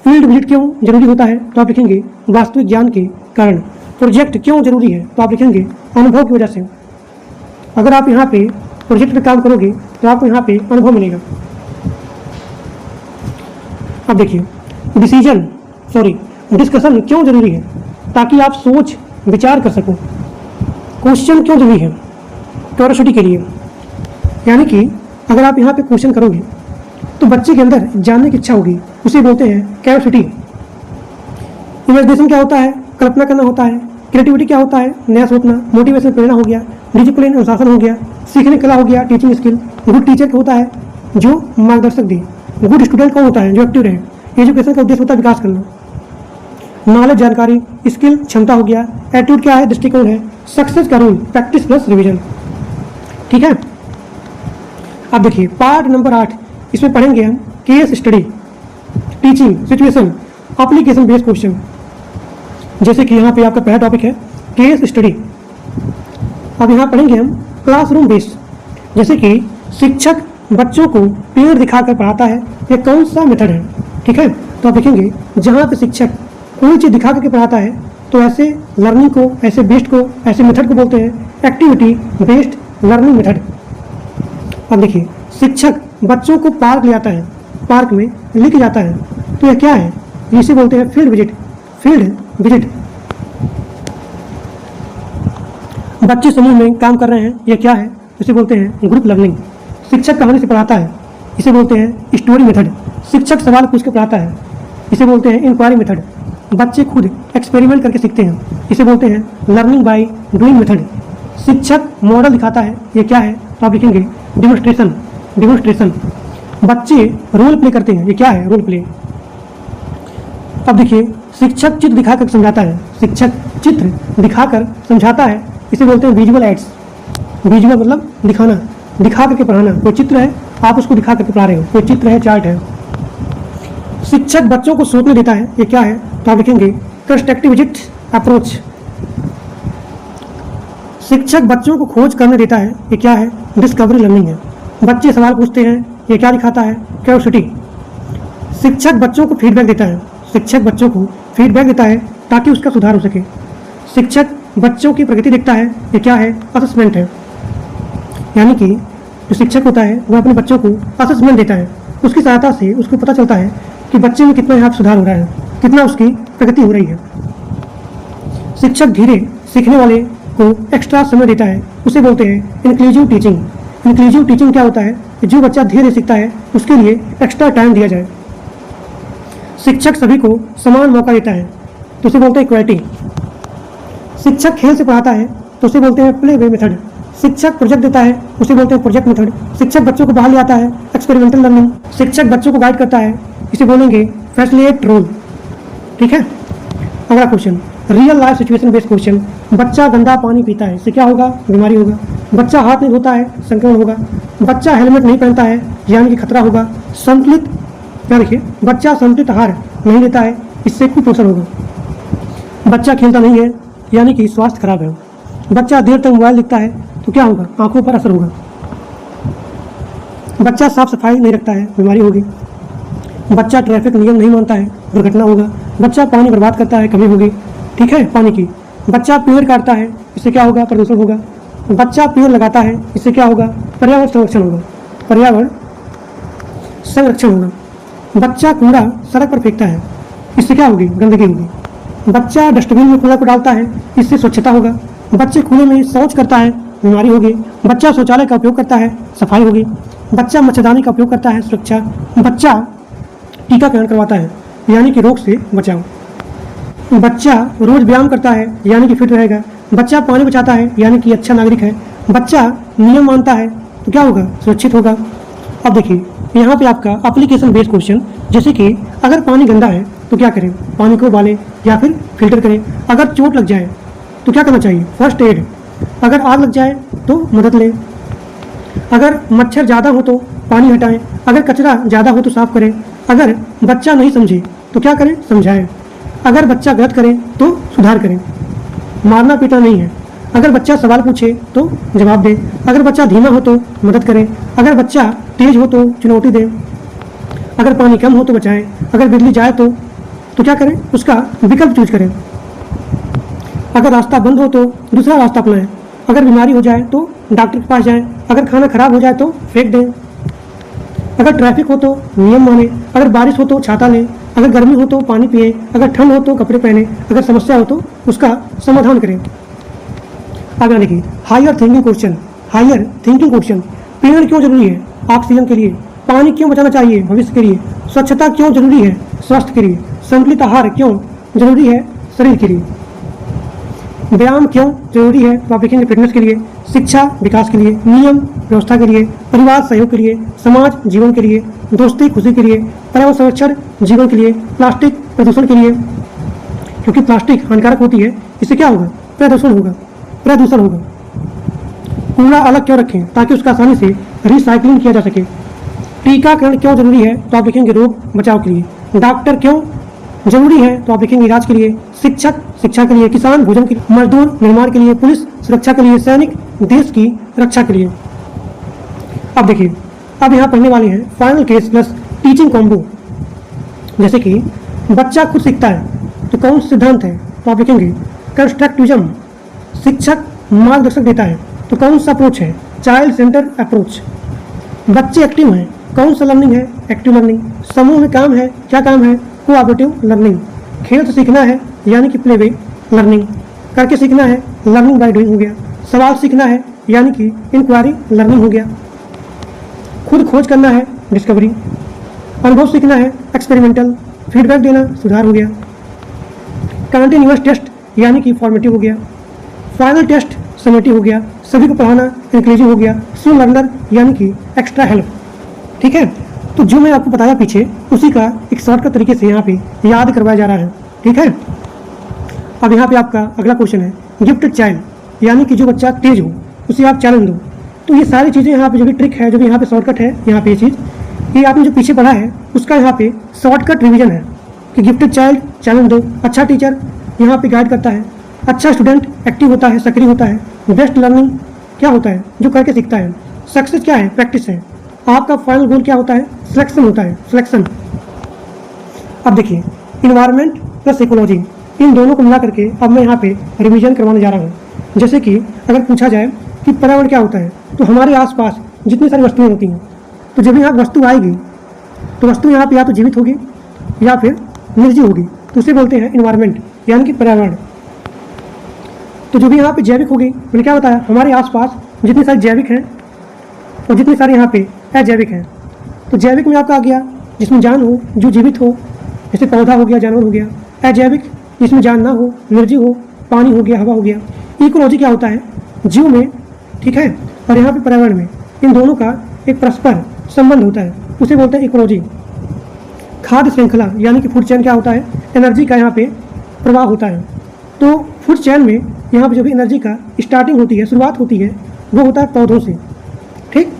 फील्ड विजिट क्यों जरूरी होता है तो आप लिखेंगे वास्तविक ज्ञान के कारण। प्रोजेक्ट क्यों जरूरी है तो आप लिखेंगे अनुभव की वजह से। अगर आप यहाँ पे प्रोजेक्ट पे काम करोगे तो आपको यहाँ पे अनुभव मिलेगा। अब देखिए डिस्कशन क्यों जरूरी है, ताकि आप सोच विचार कर सको। क्वेश्चन क्यों जरूरी है, क्यूरियोसिटी के लिए। यानी कि अगर आप यहाँ पे क्वेश्चन करोगे तो बच्चे के अंदर जानने की इच्छा होगी, उसे बोलते हैं क्यूरियोसिटी। इमेजिनेशन क्या होता है, कल्पना करना होता है। क्रिएटिविटी क्या होता है, नया सोचना। मोटिवेशन प्रेरणा हो गया। डिसिप्लिन अनुशासन हो गया। सीखने कला हो गया, टीचिंग स्किल। गुड टीचर क्या होता है, जो मार्गदर्शक दे। गुड स्टूडेंट कौन होता है, जो एक्टिव रहे। एजुकेशन का उद्देश्य होता है विकास करना। नॉलेज जानकारी, स्किल क्षमता हो गया। एटीट्यूड क्या है, दृष्टिकोण है। सक्सेस का रूल प्रैक्टिस प्लस रिवीजन। ठीक है। अब देखिए पार्ट नंबर 8, इसमें पढ़ेंगे हम case study, teaching situation, application based question. जैसे कि यहाँ पे आपका पहला टॉपिक है केस स्टडी। अब यहाँ पढ़ेंगे हम क्लासरूम बेस्ड। जैसे कि शिक्षक बच्चों को पेड़ दिखाकर पढ़ाता है, यह कौन सा मेथड है। ठीक है। तो आप देखेंगे जहाँ पे शिक्षक कोई चीज़ दिखा करके पढ़ाता है तो ऐसे लर्निंग को, ऐसे बेस्ड को, ऐसे मेथड को बोलते हैं एक्टिविटी बेस्ड लर्निंग मेथड। अब देखिए शिक्षक बच्चों को पार्क ले आता है, पार्क में लेके जाता है, तो यह क्या है, इसे बोलते हैं फील्ड विजिट। बच्चे समूह में काम कर रहे हैं, यह क्या है, इसे बोलते हैं ग्रुप लर्निंग। शिक्षक कहानी से पढ़ाता है, इसे बोलते हैं स्टोरी मेथड। शिक्षक सवाल पूछ कर पढ़ाता है, इसे बोलते हैं इंक्वायरी मेथड। बच्चे खुद एक्सपेरिमेंट करके सीखते हैं, इसे बोलते हैं लर्निंग बाय डूइंग मेथड। शिक्षक मॉडल दिखाता है, ये क्या है, तो आप लिखेंगे डिमोन्स्ट्रेशन। बच्चे रोल प्ले करते हैं, ये क्या है, रोल प्ले। अब देखिए शिक्षक चित्र दिखाकर समझाता है, इसे बोलते हैं विजुअल एड्स। विजुअल मतलब दिखाना, दिखा करके पढ़ाना। कोई चित्र है, आप उसको दिखा करके पढ़ा रहे हो, कोई चित्र है, चार्ट है। शिक्षक बच्चों को सोचने देता है, ये क्या है, तो आप लिखेंगे कंस्ट्रक्टिव विजिट अप्रोच। शिक्षक बच्चों को खोज करने देता है, ये क्या है, डिस्कवरी लर्निंग है। बच्चे सवाल पूछते हैं, ये क्या दिखाता है, क्यूरियोसिटी। शिक्षक बच्चों को फीडबैक देता है, ताकि उसका सुधार हो सके। शिक्षक बच्चों की प्रगति देखता है, ये क्या है, असेसमेंट है। यानी कि जो शिक्षक होता है वो अपने बच्चों को असेसमेंट देता है, उसकी सहायता से उसको पता चलता है कि बच्चे में कितना यहाँ सुधार हो रहा है, कितना उसकी प्रगति हो रही है। शिक्षक धीरे सीखने वाले को एक्स्ट्रा समय देता है, उसे बोलते हैं इंक्लूसिव टीचिंग क्या होता है कि जो बच्चा धीरे सीखता है उसके लिए एक्स्ट्रा टाइम दिया जाए। शिक्षक सभी को समान मौका देता है, तो उसे बोलते हैं इक्वालिटी। शिक्षक खेल से पढ़ाता है, तो उसे बोलते हैं प्ले वे मेथड। शिक्षक प्रोजेक्ट देता है, उसे बोलते हैं प्रोजेक्ट मेथड। शिक्षक बच्चों को बाहर ले आता है, एक्सपेरिमेंटल लर्निंग। शिक्षक बच्चों को गाइड करता है, इसे बोलेंगे फैसिलिटेट रोल। ठीक है। अगला question real life situation based question. बच्चा गंदा पानी पीता है, इससे क्या होगा, बीमारी होगा। बच्चा हाथ नहीं धोता है, संक्रमण होगा। बच्चा हेलमेट नहीं पहनता है, यानी कि खतरा होगा। संतुलित क्या देखिए, बच्चा संतुलित आहार नहीं लेता है, इससे कुपोषण होगा। बच्चा खेलता नहीं है, यानी कि स्वास्थ्य खराब है। बच्चा देर तक मोबाइल देखता है, तो क्या होगा, आंखों पर असर होगा। बच्चा साफ सफाई नहीं रखता है, बीमारी होगी। बच्चा ट्रैफिक नियम नहीं मानता है, दुर्घटना होगा। बच्चा पानी बर्बाद करता है, कमी होगी। ठीक है, पानी की। बच्चा पेड़ काटता है, इससे क्या होगा? प्रदूषण होगा। बच्चा पेड़ लगाता है, इससे क्या होगा? पर्यावरण संरक्षण होगा, पर्यावरण संरक्षण होगा। बच्चा कूड़ा सड़क पर फेंकता है, इससे क्या होगी? गंदगी होगी। बच्चा डस्टबिन में कूड़ा को डालता है, इससे स्वच्छता होगा। बच्चे खुले में शौच करता है, बीमारी होगी। बच्चा शौचालय का उपयोग करता है, सफाई होगी। बच्चा मच्छरदानी का उपयोग करता है, सुरक्षा। बच्चा टीकाकरण करवाता है, यानी कि रोग से बचाव। बच्चा रोज व्यायाम करता है, यानी कि फिट रहेगा। बच्चा पानी बचाता है, यानी कि अच्छा नागरिक है। बच्चा नियम मानता है तो क्या होगा? सुरक्षित होगा। अब देखिए यहाँ पे आपका एप्लीकेशन बेस्ड क्वेश्चन, जैसे कि अगर पानी गंदा है तो क्या करें? पानी को उबालें या फिर फिल्टर करें। अगर चोट लग जाए तो क्या करना चाहिए? First aid. अगर आग लग जाए तो मदद लें। अगर मच्छर ज़्यादा हो तो पानी हटाएं। अगर कचरा ज़्यादा हो तो साफ करें। अगर बच्चा नहीं समझे तो क्या करें? समझाएं। अगर बच्चा गलत करे तो सुधार करें। मारना पीटना नहीं है। अगर बच्चा सवाल पूछे तो जवाब दें। अगर बच्चा धीमा हो तो मदद करें। अगर बच्चा तेज हो तो चुनौती दें। अगर पानी कम हो तो बचाएं। अगर बिजली जाए तो क्या करें? उसका विकल्प चूज करें। अगर रास्ता बंद हो तो दूसरा रास्ता अपनाएं। अगर बीमारी हो जाए तो डॉक्टर के पास जाएं। अगर खाना खराब हो जाए तो फेंक दें। अगर ट्रैफिक हो तो नियम माने। अगर बारिश हो तो छाता लें। अगर गर्मी हो तो पानी पिए। अगर ठंड हो तो कपड़े पहने। अगर समस्या हो तो उसका समाधान करें। आगे देखिए higher thinking question. Higher thinking question, पेड़ क्यों जरूरी है? ऑक्सीजन के लिए। पानी क्यों बचाना चाहिए? भविष्य के लिए। स्वच्छता क्यों जरूरी है? स्वास्थ्य के लिए। संतुलित आहार क्यों जरूरी है? शरीर के लिए। व्यायाम क्यों जरूरी है? तो आप देखेंगे फिटनेस के लिए। शिक्षा विकास के लिए। नियम व्यवस्था के लिए। परिवार सहयोग के लिए। समाज जीवन के लिए। दोस्ती खुशी के लिए। पर्यावरण संरक्षण जीवन के लिए। प्लास्टिक प्रदूषण के लिए, क्योंकि प्लास्टिक हानिकारक होती है, इससे क्या होगा? प्रदूषण होगा, प्रदूषण होगा। कूड़ा अलग क्यों रखें? ताकि उसका आसानी से रिसाइकलिंग किया जा सके। टीकाकरण क्यों जरूरी है? तो आप देखेंगे रोग बचाव के लिए। डॉक्टर क्यों जरूरी है? तो आप देखेंगे इलाज के लिए। शिक्षक शिक्षा के लिए। किसान भोजन के लिए। मजदूर निर्माण के लिए। पुलिस सुरक्षा के लिए। सैनिक देश की रक्षा के लिए। अब देखिए अब यहाँ पढ़ने वाले हैं final case plus teaching combo. जैसे कि बच्चा खुद सीखता है तो कौन सा सिद्धांत है? तो आप देखेंगे कंस्ट्रक्टिविज्म। शिक्षक मार्गदर्शक देता है तो कौन सा अप्रोच है? Child centre approach. बच्चे एक्टिव हैं, कौन सा लर्निंग है? Active learning. समूह में काम है, क्या काम है? Cooperative learning. खेल से सीखना है, यानी कि प्ले वे लर्निंग। करके सीखना है, लर्निंग बाय डूइंग हो गया। सवाल सीखना है, यानी कि इंक्वायरी लर्निंग हो गया। खुद खोज करना है, डिस्कवरी। अनुभव सीखना है, एक्सपेरिमेंटल। फीडबैक देना, सुधार हो गया। कंटिन्यूअस टेस्ट यानी कि फॉर्मेटिव हो गया। फाइनल टेस्ट समेटिव हो गया। सभी को पढ़ाना इंक्लूसिव हो गया। स्लो लर्नर यानी कि एक्स्ट्रा हेल्प। ठीक है, तो जो मैं आपको बताया पीछे उसी का एक शॉर्टकट तरीके से यहाँ पे याद करवाया जा रहा है। ठीक है, अब यहाँ पे आपका अगला क्वेश्चन है गिफ्टेड चाइल्ड, यानी कि जो बच्चा तेज हो उसे आप चैलेंज दो। तो ये सारी चीज़ें यहाँ पे जो भी ट्रिक है, जो भी यहाँ पे शॉर्टकट है, यहाँ पे ये चीज़ ये आपने जो पीछे पढ़ा है उसका यहाँ पे शॉर्टकट रिवीजन है कि गिफ्टेड चाइल्ड चैलेंज दो। अच्छा टीचर यहाँ पे गाइड करता है। अच्छा स्टूडेंट एक्टिव होता है, सक्रिय होता है। बेस्ट लर्निंग क्या होता है? जो करके सीखता है। सक्सेस क्या है? प्रैक्टिस है। आपका फाइनल गोल क्या होता है? सिलेक्शन होता है, सिलेक्शन। अब देखिए इन्वायरमेंट प्लस इकोलॉजी, इन दोनों को मिला करके अब मैं यहाँ पे रिवीजन करवाने जा रहा हूँ। जैसे कि अगर पूछा जाए कि पर्यावरण क्या होता है, तो हमारे आसपास जितनी सारी वस्तुएं होती हैं, तो जब यहाँ वस्तु आएगी तो वस्तु यहाँ पे या तो जीवित होगी या फिर निर्जीव होगी, तो उसे बोलते हैं इन्वायरमेंट यानी कि पर्यावरण। तो जो भी यहाँ पे जैविक होगी, मैंने क्या बताया, हमारे आसपास जितनी सारी जैविक हैं और जितनी सारी यहाँ पे अजैविक हैं। तो जैविक में आपका आ गया जिसमें जान हो, जो जीवित हो, जैसे पौधा हो गया, जानवर हो गया। अजैविक जिसमें जान ना हो, निर्जीव हो, पानी हो गया, हवा हो गया। इकोलॉजी क्या होता है? जीव में, ठीक है, और यहाँ पे पर्यावरण में, इन दोनों का एक परस्पर संबंध होता है, उसे बोलते हैं इकोलॉजी। खाद्य श्रृंखला यानी कि फूड चेन क्या होता है? एनर्जी का यहाँ पे प्रवाह होता है। तो फूड चेन में यहाँ पे जो भी एनर्जी का स्टार्टिंग होती है, शुरुआत होती है, वो होता है पौधों से। ठीक,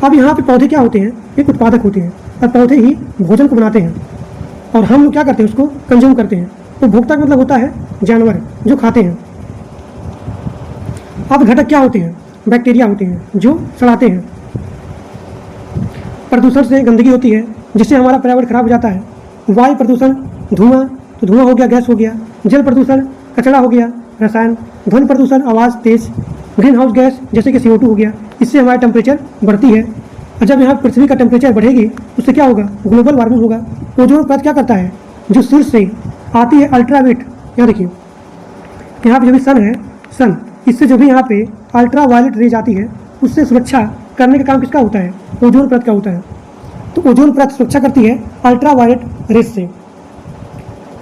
अब यहाँ पे पौधे क्या होते हैं? एक उत्पादक होते हैं और पौधे ही भोजन को बनाते हैं और हम लोग क्या करते हैं? उसको कंज्यूम करते हैं। तो भोक्ता का मतलब होता है जानवर जो खाते हैं। अब घटक क्या होते हैं? बैक्टीरिया होते हैं जो सड़ाते हैं। प्रदूषण से गंदगी होती है जिससे हमारा पर्यावरण खराब हो जाता है। वायु प्रदूषण, धुआं, तो धुआं हो गया, गैस हो गया। जल प्रदूषण, कचरा हो गया, रसायन, ध्वनि प्रदूषण, आवाज़ तेज, ग्रीन हाउस गैस जैसे कि CO2 हो गया, इससे हमारा टेम्परेचर बढ़ती है। और जब यहाँ पृथ्वी का टेम्परेचर बढ़ेगी उससे क्या होगा, ग्लोबल वार्मिंग होगा। ओजोन परत क्या करता है, जो सूर्य से आती है अल्ट्रावायलेट, यहाँ देखिए यहाँ पे जो भी सन है, सन, इससे जो भी यहाँ पे अल्ट्रा वायलेट रेज आती है उससे सुरक्षा करने का काम किसका होता है, ओजोन परत का होता है। तो ओजोन परत सुरक्षा करती है अल्ट्रा वायलेट रेज से।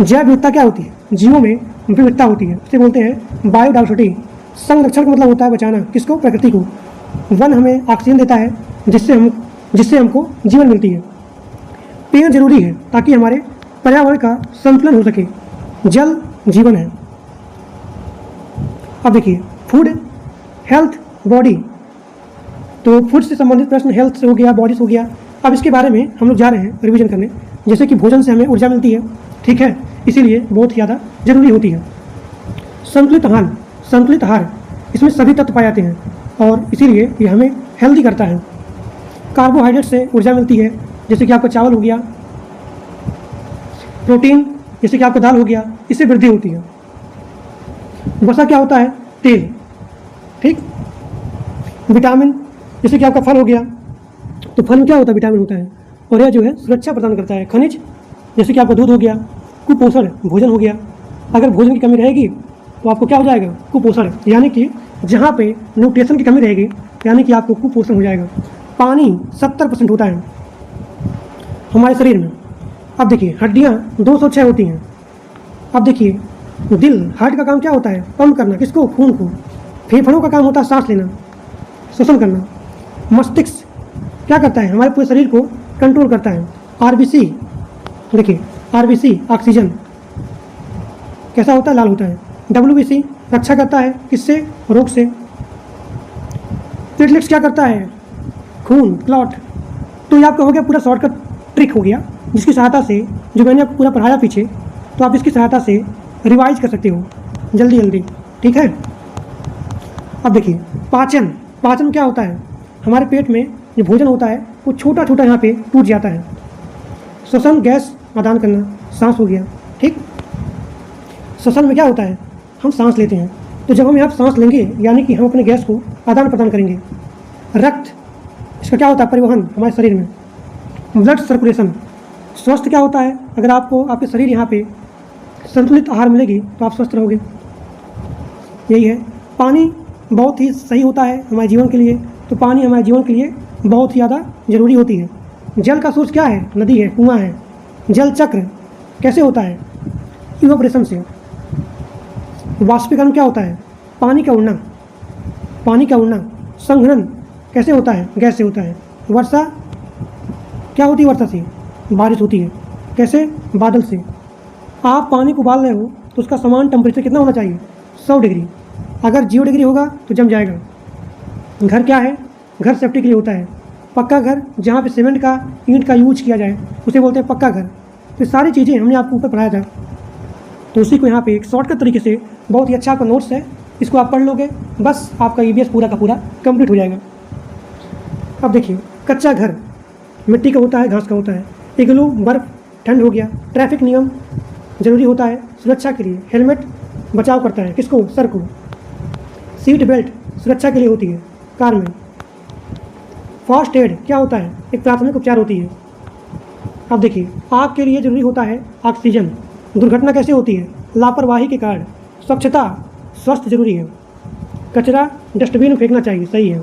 जैव विविधता क्या होती है, जीवों में विविधता होती है, उसे बोलते हैं बायोडाइवर्सिटी। संरक्षण का मतलब होता है बचाना, किसको, प्रकृति को। वन हमें ऑक्सीजन देता है जिससे हमको जीवन मिलती है। पेड़ जरूरी है ताकि हमारे पर्यावरण का संतुलन हो सके। जल जीवन है। अब देखिए फूड, हेल्थ, बॉडी। तो फूड से संबंधित प्रश्न हेल्थ से हो गया, बॉडी से हो गया। अब इसके बारे में हम लोग जा रहे हैं रिवीजन करने। जैसे कि भोजन से हमें ऊर्जा मिलती है, ठीक है, इसीलिए बहुत ज़्यादा जरूरी होती है। संतुलित आहार, इसमें सभी तत्व पाए जाते हैं और इसीलिए ये हमें हेल्दी करता है। कार्बोहाइड्रेट से ऊर्जा मिलती है, जैसे कि आपका चावल हो गया। प्रोटीन, जैसे कि आपका दाल हो गया, इससे वृद्धि होती है। वसा क्या होता है, तेल, ठीक। विटामिन, जैसे कि आपका फल हो गया, तो फल में क्या होता है, विटामिन होता है और यह जो है सुरक्षा प्रदान करता है। खनिज, जैसे कि आपका दूध हो गया। कुपोषण, भोजन हो गया। अगर भोजन की कमी रहेगी तो आपको क्या हो जाएगा, कुपोषण, यानी कि जहाँ पे न्यूट्रिशन की कमी रहेगी यानी कि आपको कुपोषण हो जाएगा। पानी 70% होता है हमारे शरीर में। अब देखिए हड्डियाँ 206 होती हैं। अब देखिए दिल, हार्ट का काम क्या होता है, पंप करना, किसको, खून को। फेफड़ों का काम होता है सांस लेना, श्वसन करना। मस्तिष्क क्या करता है, हमारे पूरे शरीर को कंट्रोल करता है। RBC, देखिए RBC ऑक्सीजन कैसा होता है, लाल होता है। WBC रक्षा करता है, किससे, रोग से। प्लेटलेट्स क्या करता है, खून, क्लॉट। तो ये आपका हो गया पूरा शॉर्टकट ट्रिक हो गया, जिसकी सहायता से जो मैंने आपको पूरा पढ़ाया पीछे, तो आप इसकी सहायता से रिवाइज कर सकते हो जल्दी जल्दी, ठीक है। अब देखिए पाचन, पाचन क्या होता है, हमारे पेट में जो भोजन होता है वो छोटा छोटा यहाँ पे टूट जाता है। श्वसन, गैस आदान करना, सांस हो गया, ठीक। श्वसन में क्या होता है, हम सांस लेते हैं, तो जब हम यहाँ सांस लेंगे यानी कि हम अपने गैस को आदान प्रदान करेंगे। रक्त, इसका क्या होता है, परिवहन हमारे शरीर में। ब्लड सर्कुलेशन, स्वस्थ क्या होता है, अगर आपको आपके शरीर यहाँ पे संतुलित आहार मिलेगी तो आप स्वस्थ रहोगे, यही है। पानी बहुत ही सही होता है हमारे जीवन के लिए, तो पानी हमारे जीवन के लिए बहुत ही ज़्यादा ज़रूरी होती है। जल का सोर्स क्या है, नदी है, कुआं है। जल चक्र कैसे होता है, इवापोरेशन से। वाष्पीकरण क्या होता है, पानी का उड़ना, पानी का उड़ना। संघनन कैसे होता है, गैस से होता है। वर्षा क्या होती है, वर्षा से बारिश होती है, कैसे, बादल से। आप पानी को उबाल रहे हो तो उसका समान टेम्परेचर कितना होना चाहिए, 100 डिग्री। अगर 0 डिग्री होगा तो जम जाएगा। घर क्या है, घर सेफ्टी के लिए होता है। पक्का घर, जहाँ पे सीमेंट का, ईंट का यूज किया जाए उसे बोलते हैं पक्का घर। तो सारी चीज़ें हमने आपको ऊपर पढ़ाया था, तो उसी को यहाँ पे एक शॉर्टकट तरीके से बहुत ही अच्छा आपका नोट्स है, इसको आप पढ़ लोगे बस आपका EVS पूरा का पूरा कंप्लीट हो जाएगा। अब देखिए कच्चा घर मिट्टी का होता है, घास का होता है। इग्लू, बर्फ़, ठंड हो गया। ट्रैफिक नियम ज़रूरी होता है सुरक्षा के लिए। हेलमेट बचाव करता है, किसको, सर को। सीट बेल्ट सुरक्षा के लिए होती है कार में। फर्स्ट एड क्या होता है, एक प्राथमिक उपचार होती है। अब देखिए आग के लिए जरूरी होता है ऑक्सीजन। दुर्घटना कैसे होती है, लापरवाही के कारण। स्वच्छता, स्वास्थ्य जरूरी है। कचरा डस्टबिन में फेंकना चाहिए, सही है।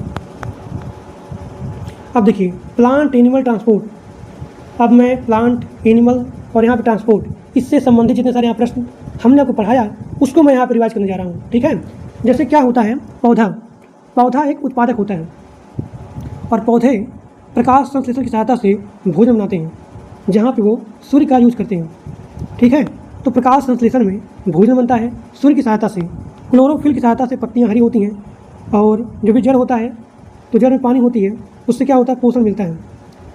अब देखिए प्लांट एनिमल ट्रांसपोर्ट। अब मैं प्लांट, एनिमल और यहाँ पे ट्रांसपोर्ट, इससे संबंधित जितने सारे यहाँ प्रश्न हमने आपको पढ़ाया उसको मैं यहाँ पर रिवाइज करने जा रहा हूँ, ठीक है। जैसे क्या होता है, पौधा, पौधा एक उत्पादक होता है और पौधे प्रकाश संश्लेषण की सहायता से भोजन बनाते हैं, जहाँ पे वो सूर्य का यूज करते हैं, ठीक है। तो प्रकाश संश्लेषण में भोजन बनता है सूर्य की सहायता से। क्लोरोफिल की सहायता से पत्तियाँ हरी होती हैं और जो भी जड़ होता है तो जड़ में पानी होती है, उससे क्या होता है, पोषण मिलता है।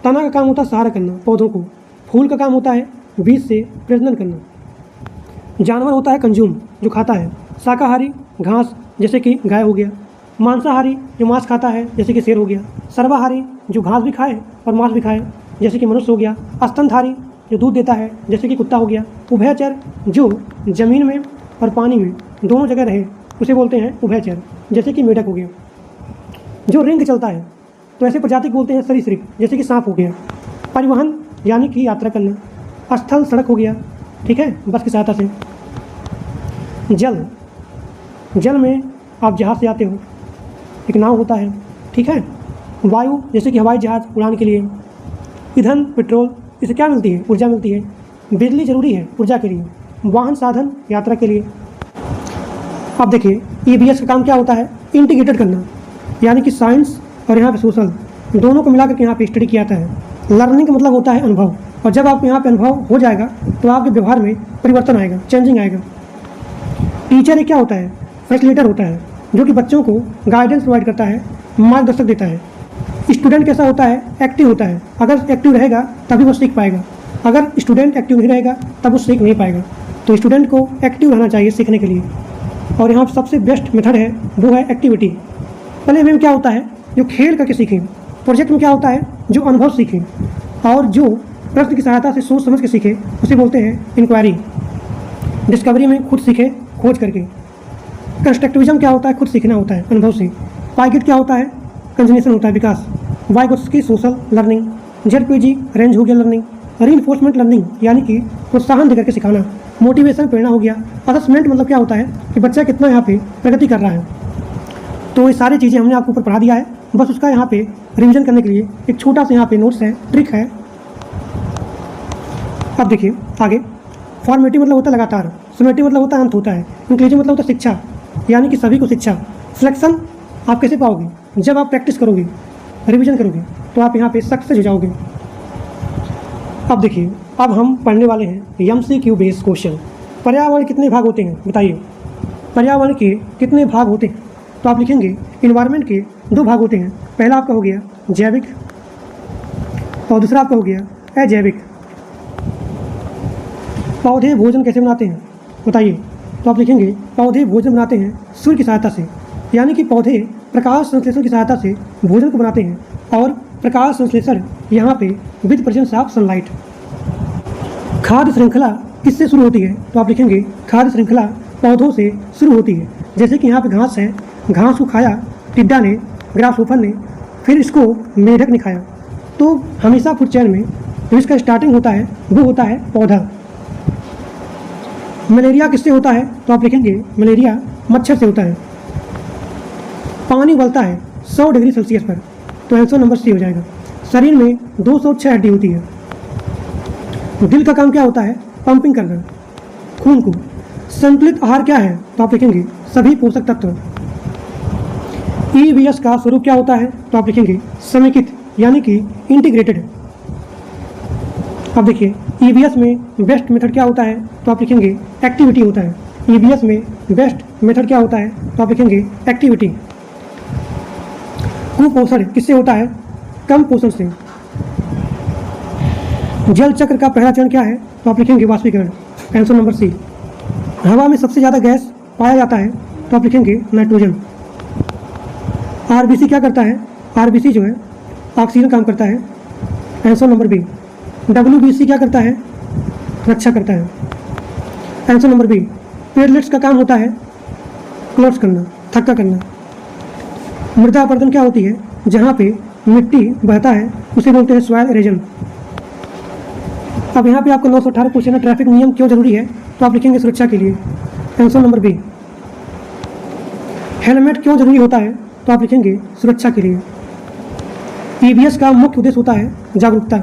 तना का काम होता है सहारा करना पौधों को। फूल का काम होता है बीज से प्रजनन करना। जानवर होता है कंज्यूम, जो खाता है। शाकाहारी घास, जैसे कि गाय हो गया। मांसाहारी जो मांस खाता है, जैसे कि शेर हो गया। सर्वाहारी जो घास भी खाए और मांस भी खाए, जैसे कि मनुष्य हो गया। स्तनधारी जो दूध देता है, जैसे कि कुत्ता हो गया। उभयचर जो जमीन में और पानी में दोनों जगह रहे उसे बोलते हैं उभयचर, जैसे कि मेढक हो गया। जो रिंग चलता है तो ऐसे प्रजाति को बोलते हैं सरीसृप, जैसे कि सांप हो गया। परिवहन यानी कि यात्रा करना, स्थल सड़क हो गया, ठीक है, बस की सहायता से। जल में आप जहाज़ से आते हो, एक नाव होता है, ठीक है। वायु जैसे कि हवाई जहाज़ उड़ान के लिए। ईंधन पेट्रोल, इससे क्या मिलती है? ऊर्जा मिलती है। बिजली जरूरी है ऊर्जा के लिए। वाहन साधन यात्रा के लिए। अब देखिए EVS का काम क्या होता है? इंटीग्रेटेड करना, यानी कि साइंस और यहाँ पे सोशल दोनों को मिलाकर के यहाँ पे स्टडी किया जाता है। लर्निंग का मतलब होता है अनुभव, और जब आपको यहाँ पे अनुभव हो जाएगा तो आपके व्यवहार में परिवर्तन आएगा, चेंजिंग आएगा। टीचर क्या होता है? फैसिलिटेटर होता है, जो कि बच्चों को गाइडेंस प्रोवाइड करता है, मार्गदर्शक देता है। स्टूडेंट कैसा होता है? एक्टिव होता है। अगर एक्टिव रहेगा तभी वो सीख पाएगा, अगर स्टूडेंट एक्टिव नहीं रहेगा तब वो सीख नहीं पाएगा। तो स्टूडेंट को एक्टिव रहना चाहिए सीखने के लिए। और यहाँ सबसे बेस्ट मेथड है वो है एक्टिविटी। पहले में क्या होता है? जो खेल करके सीखें। प्रोजेक्ट में क्या होता है? जो अनुभव सीखें। और जो प्रश्न की सहायता से सोच समझ के सीखे उसे बोलते हैं इंक्वायरी। डिस्कवरी में खुद सीखे खोज करके। कंस्ट्रक्टिविज्म क्या होता है? खुद सीखना होता है अनुभव से। पाइगेट क्या होता है? कंजनेशन होता है Vikas. Vygotsky social learning. ZPG range हो गया लर्निंग। रीइंफोर्समेंट लर्निंग यानी कि प्रोत्साहन देकर के सिखाना। मोटिवेशन प्रेरणा हो गया। असेसमेंट मतलब क्या होता है कि बच्चा कितना यहाँ पे प्रगति कर रहा है। तो ये सारी चीज़ें हमने आपको ऊपर पढ़ा दिया है, बस उसका यहाँ पे रिवीजन करने के लिए एक छोटा सा यहाँ पे नोट्स है, ट्रिक है। अब देखिए आगे। फॉर्मेटिव मतलब होता है लगातार। समेटिव मतलब होता है अंत होता है। इंक्लूसिव मतलब होता है शिक्षा, यानी कि सभी को शिक्षा। सिलेक्शन आप कैसे पाओगे? जब आप प्रैक्टिस करोगे, रिवीजन करोगे, तो आप यहाँ पे सक्सेस हो जाओगे। अब देखिए, अब हम पढ़ने वाले हैं MCQ बेस्ड क्वेश्चन। पर्यावरण कितने भाग होते हैं बताइए? पर्यावरण के कितने भाग होते हैं? तो आप लिखेंगे इन्वायरमेंट के 2 भाग होते हैं। पहला आपका हो गया जैविक और दूसरा आपका हो गया अजैविक। पौधे भोजन कैसे बनाते हैं बताइए? तो आप लिखेंगे पौधे भोजन बनाते हैं सूर्य की सहायता से, यानी कि पौधे प्रकाश संश्लेषण की सहायता से भोजन को बनाते हैं। और प्रकाश संश्लेषण यहाँ पे विद प्रेजेंस ऑफ सनलाइट। खाद्य श्रृंखला किससे शुरू होती है? तो आप लिखेंगे खाद्य श्रृंखला पौधों से शुरू होती है। जैसे कि यहाँ पे घास है, घास को खाया टिड्डा ने, ग्रासहोफर ने, फिर इसको मेढक ने खाया। तो हमेशा फूड चेन में जो इसका स्टार्टिंग होता है वो होता है पौधा। मलेरिया किससे होता है? तो आप लिखेंगे मलेरिया मच्छर से होता है। पानी उबलता है 100 डिग्री सेल्सियस पर, तो आंसर नंबर C हो जाएगा। शरीर में 206 हड्डी होती है। दिल का काम क्या होता है? पंपिंग करना खून को। संतुलित आहार क्या है? तो आप लिखेंगे सभी पोषक तत्व। EVS का स्वरूप क्या होता है? तो आप लिखेंगे समेकित, यानी कि इंटीग्रेटेड। अब देखिए EVS में बेस्ट मेथड क्या होता है? तो आप लिखेंगे एक्टिविटी होता है। EVS में बेस्ट मेथड क्या होता है? तो आप लिखेंगे एक्टिविटी। कुपोषण किससे होता है? कम पोषण से। जल चक्र का पहला चरण क्या है? तो आप लिखेंगे वाष्पीकरण, आंसर नंबर C। हवा में सबसे ज़्यादा गैस पाया जाता है, तो आप लिखेंगे नाइट्रोजन। RBC क्या करता है? RBC जो है ऑक्सीजन काम करता है, आंसर नंबर B। WBC क्या करता है? रक्षा करता है, आंसर नंबर B। प्लेटलेट्स का काम होता है क्लोट्स करना, थक्का करना। मृदा अपरदन क्या होती है? जहाँ पे मिट्टी बहता है उसे बोलते हैं सॉइल इरोजन। अब यहाँ पे आपको 918 क्वेश्चन है, ट्रैफिक नियम क्यों जरूरी है? तो आप लिखेंगे सुरक्षा के लिए, आंसर नंबर B। हेलमेट क्यों जरूरी होता है? तो आप लिखेंगे सुरक्षा के लिए। EVS का मुख्य उद्देश्य होता है जागरूकता।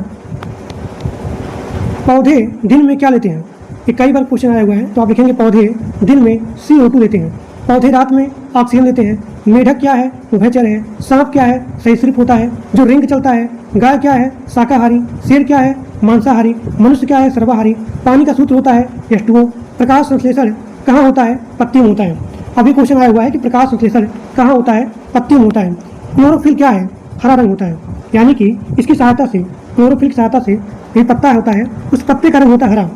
पौधे दिन में क्या लेते हैं? ये कई बार क्वेश्चन आया हुआ है, तो आप लिखेंगे पौधे दिन में CO2 लेते हैं। पौधे रात में ऑक्सीजन लेते हैं। मेढक क्या है? उभयचर है। सांप क्या है? सरीसृप होता है। जो रिंग चलता है। गाय क्या है? शाकाहारी। शेर क्या है? मांसाहारी। मनुष्य क्या है? सर्वाहारी। पानी का सूत्र होता है H2O। प्रकाश संश्लेषण कहाँ होता है? पत्तियों में होता है। अभी क्वेश्चन आया हुआ है कि प्रकाश संश्लेषण कहाँ होता है? पत्तियों में होता है। क्लोरोफिल क्या है? हरा रंग होता है, यानी कि इसकी सहायता से, क्लोरोफिल की सहायता से ये पत्ता होता है, उस पत्ते का रंग होता है हरा।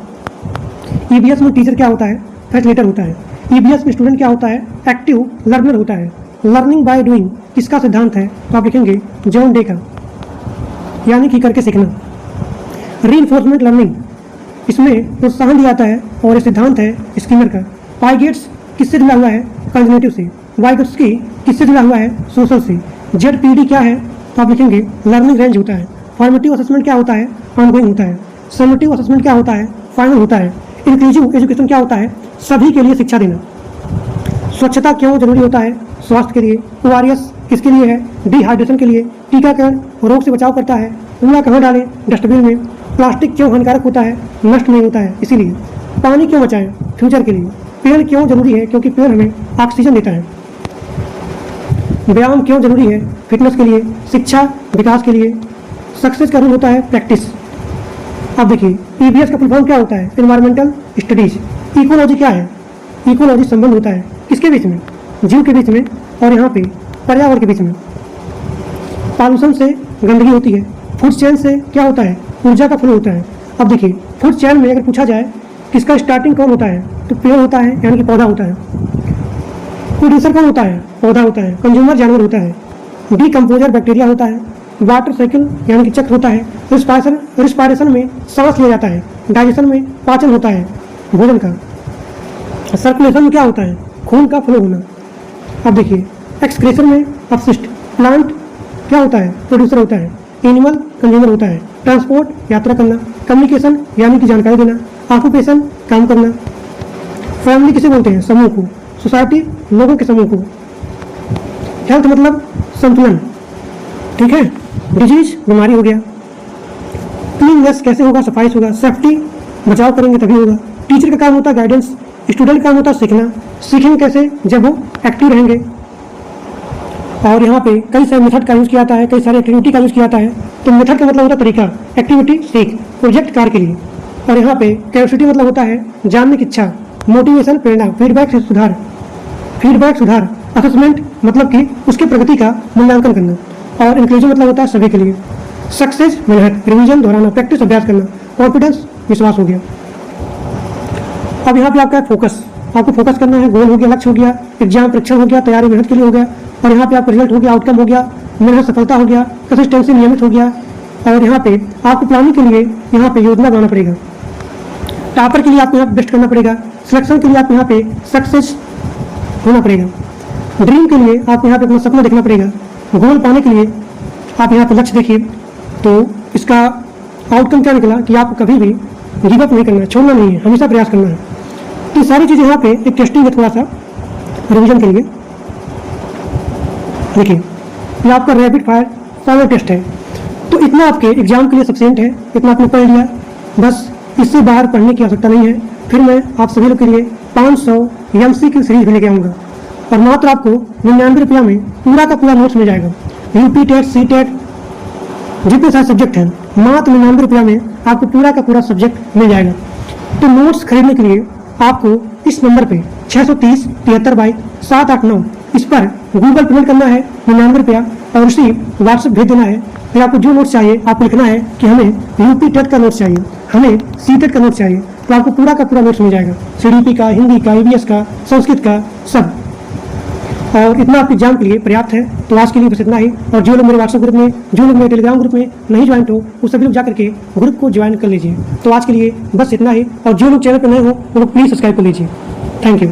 EVS में टीचर क्या होता है? फैसिलिटेटर होता है। EVS में स्टूडेंट क्या होता है? एक्टिव लर्नर होता है। लर्निंग बाय डूइंग किसका सिद्धांत है? तो आप लिखेंगे जॉन डे का, यानी कि करके सीखना। रीइंफोर्समेंट लर्निंग, इसमें प्रोत्साहन दिया जाता है और ये सिद्धांत है स्किनर का, पाई गेट्स किससे जुड़ा हुआ है? कंजर्वेटिव से। वाइगोत्स्की किससे जुड़ा हुआ है? सोशल से। जेडपीडी क्या है? तो आप लिखेंगे लर्निंग रेंज होता है। फॉर्मेटिव असेसमेंट क्या होता है? ऑनगोइंग होता है। समेटिव असेसमेंट क्या होता है? फाइनल होता है। इंक्लूसिव एजुकेशन क्या होता है? सभी के लिए शिक्षा देना। स्वच्छता क्यों जरूरी होता है? स्वास्थ्य के लिए। ओआरएस किसके लिए है? डिहाइड्रेशन के लिए। टीकाकरण रोग से बचाव करता है। कूड़ा कहाँ डालें? डस्टबिन में। प्लास्टिक क्यों हानिकारक होता है? नष्ट नहीं होता है इसीलिए। पानी क्यों बचाएं? फ्यूचर के लिए। पेड़ क्यों जरूरी है? क्योंकि पेड़ हमें ऑक्सीजन देता है। व्यायाम क्यों जरूरी है? फिटनेस के लिए। शिक्षा विकास के लिए। सक्सेस का रूल होता है प्रैक्टिस। अब देखिए ईबीएस का फुल फॉर्म क्या होता है? Environmental studies. इकोलॉजी क्या है? इकोलॉजी संबंध होता है किसके बीच में? जीव के बीच में और यहाँ पे पर्यावरण के बीच में। पॉल्यूशन से गंदगी होती है। फूड चेन से क्या होता है? ऊर्जा का फ्लो होता है। अब देखिए फूड चेन में अगर पूछा जाए किसका स्टार्टिंग कौन होता है, तो पेड़ होता है यानी कि पौधा होता है। प्रोड्यूसर कौन होता है? पौधा होता है। कंज्यूमर जानवर होता है। डीकम्पोजर बैक्टीरिया होता है। वाटर साइकिल यानी कि चक्र होता है। रिस्पायरेशन में सांस लिया जाता है। डाइजेशन में पाचन होता है भोजन का। सर्कुलेशन में क्या होता है? खून का फ्लो होना। अब देखिए एक्सक्रेशन में अपशिष्ट। प्लांट क्या होता है? प्रोड्यूसर होता है। एनिमल कंज्यूमर होता है। ट्रांसपोर्ट यात्रा करना। कम्युनिकेशन यानी कि जानकारी देना। ऑक्यूपेशन काम करना। फैमिली किसे बोलते हैं? समूह को। सोसाइटी लोगों के समूह को। हेल्थ मतलब संतुलन, ठीक है। डिजीज बीमारी हो गया। क्लीननेस कैसे होगा? सफाई होगा। सेफ्टी बचाव करेंगे तभी होगा। टीचर का काम होता है गाइडेंस। स्टूडेंट का काम होता है सीखना। सीखेंगे कैसे? जब वो एक्टिव रहेंगे। और यहाँ पे कई सारे मेथड का यूज़ किया जाता है, कई सारे एक्टिविटी का यूज़ किया जाता है। तो मेथड का मतलब होता है तरीका, एक्टिविटी सीख, प्रोजेक्ट कार्य के लिए। और यहाँ पे क्यूरियोसिटी मतलब होता है जानने की इच्छा, मोटिवेशन प्रेरणा, फीडबैक से सुधार, असेसमेंट मतलब कि उसके प्रगति का मूल्यांकन करना। और इंक्लूसिव मतलब होता है सभी के लिए। सक्सेस मेहनत, रिवीजन दोहराना, प्रैक्टिस अभ्यास करना, कॉन्फिडेंस विश्वास हो गया। अब यहाँ पे आपका फोकस, आपको फोकस करना है। गोल हो गया, लक्ष्य हो गया, एग्जाम परीक्षण हो गया, तैयारी मेहनत के लिए हो गया। और यहाँ पे आपका रिजल्ट हो गया, आउटकम हो गया, मेहनत सफलता हो गया, कंसिस्टेंसी नियमित हो गया। और यहाँ पे आपको प्लानिंग के लिए यहाँ पे योजना बनाना पड़ेगा। टॉपर के लिए आपको यहाँ बेस्ट करना पड़ेगा। सिलेक्शन के लिए आपको यहाँ पे सक्सेस होना पड़ेगा। ड्रीम के लिए आपको यहाँ पे अपना सपना देखना पड़ेगा। गोल पाने के लिए आप यहाँ पे लक्ष्य देखिए, तो इसका आउटकम क्या निकला कि आपको कभी भी गिव अप नहीं करना है, छोड़ना नहीं है, हमेशा प्रयास करना है। तो सारी चीज़ें यहाँ पे एक टेस्टिंग है थोड़ा सा रिवीजन के लिए। देखिए ये आपका रैपिड फायर फॉलो टेस्ट है। तो इतना आपके एग्जाम के लिए सफिशिएंट है, इतना आपने पढ़ लिया, बस इससे बाहर पढ़ने की आवश्यकता नहीं है। फिर मैं आप सभी लोग के लिए 500 एमसी की सीरीज भी लेके आऊँगा और मात्र आपको 99 रुपया में पूरा का पूरा नोट्स मिल जाएगा। यूपी टेट, सी टेट जितने सारे सब्जेक्ट हैं, मात्र 99 रुपया में आपको पूरा का पूरा सब्जेक्ट मिल जाएगा। तो नोट्स खरीदने के लिए आपको इस नंबर पे 630 73/789 इस पर गूगल पेमेंट करना है 99 रुपया और उसी व्हाट्सएप भेज देना है। फिर आपको जो नोट्स चाहिए आपको लिखना है कि हमें यूपी टेट का नोट्स चाहिए, हमें सी टेट का नोट्स चाहिए, तो आपको पूरा का पूरा नोट्स मिल जाएगा। सीडीपी का, हिंदी का, ईवीएस का, संस्कृत का, सब। और इतना आपके एग्जाम के लिए पर्याप्त है। तो आज के लिए बस इतना ही। और जो लोग मेरे व्हाट्सएप ग्रुप में, जो लोग मेरे टेलीग्राम ग्रुप में नहीं ज्वाइन हो, वो सभी लोग जा करके ग्रुप को ज्वाइन कर लीजिए। तो आज के लिए बस इतना ही। और जो लोग चैनल पर नए हो वो लोग प्लीज़ सब्सक्राइब कर लीजिए। Thank you.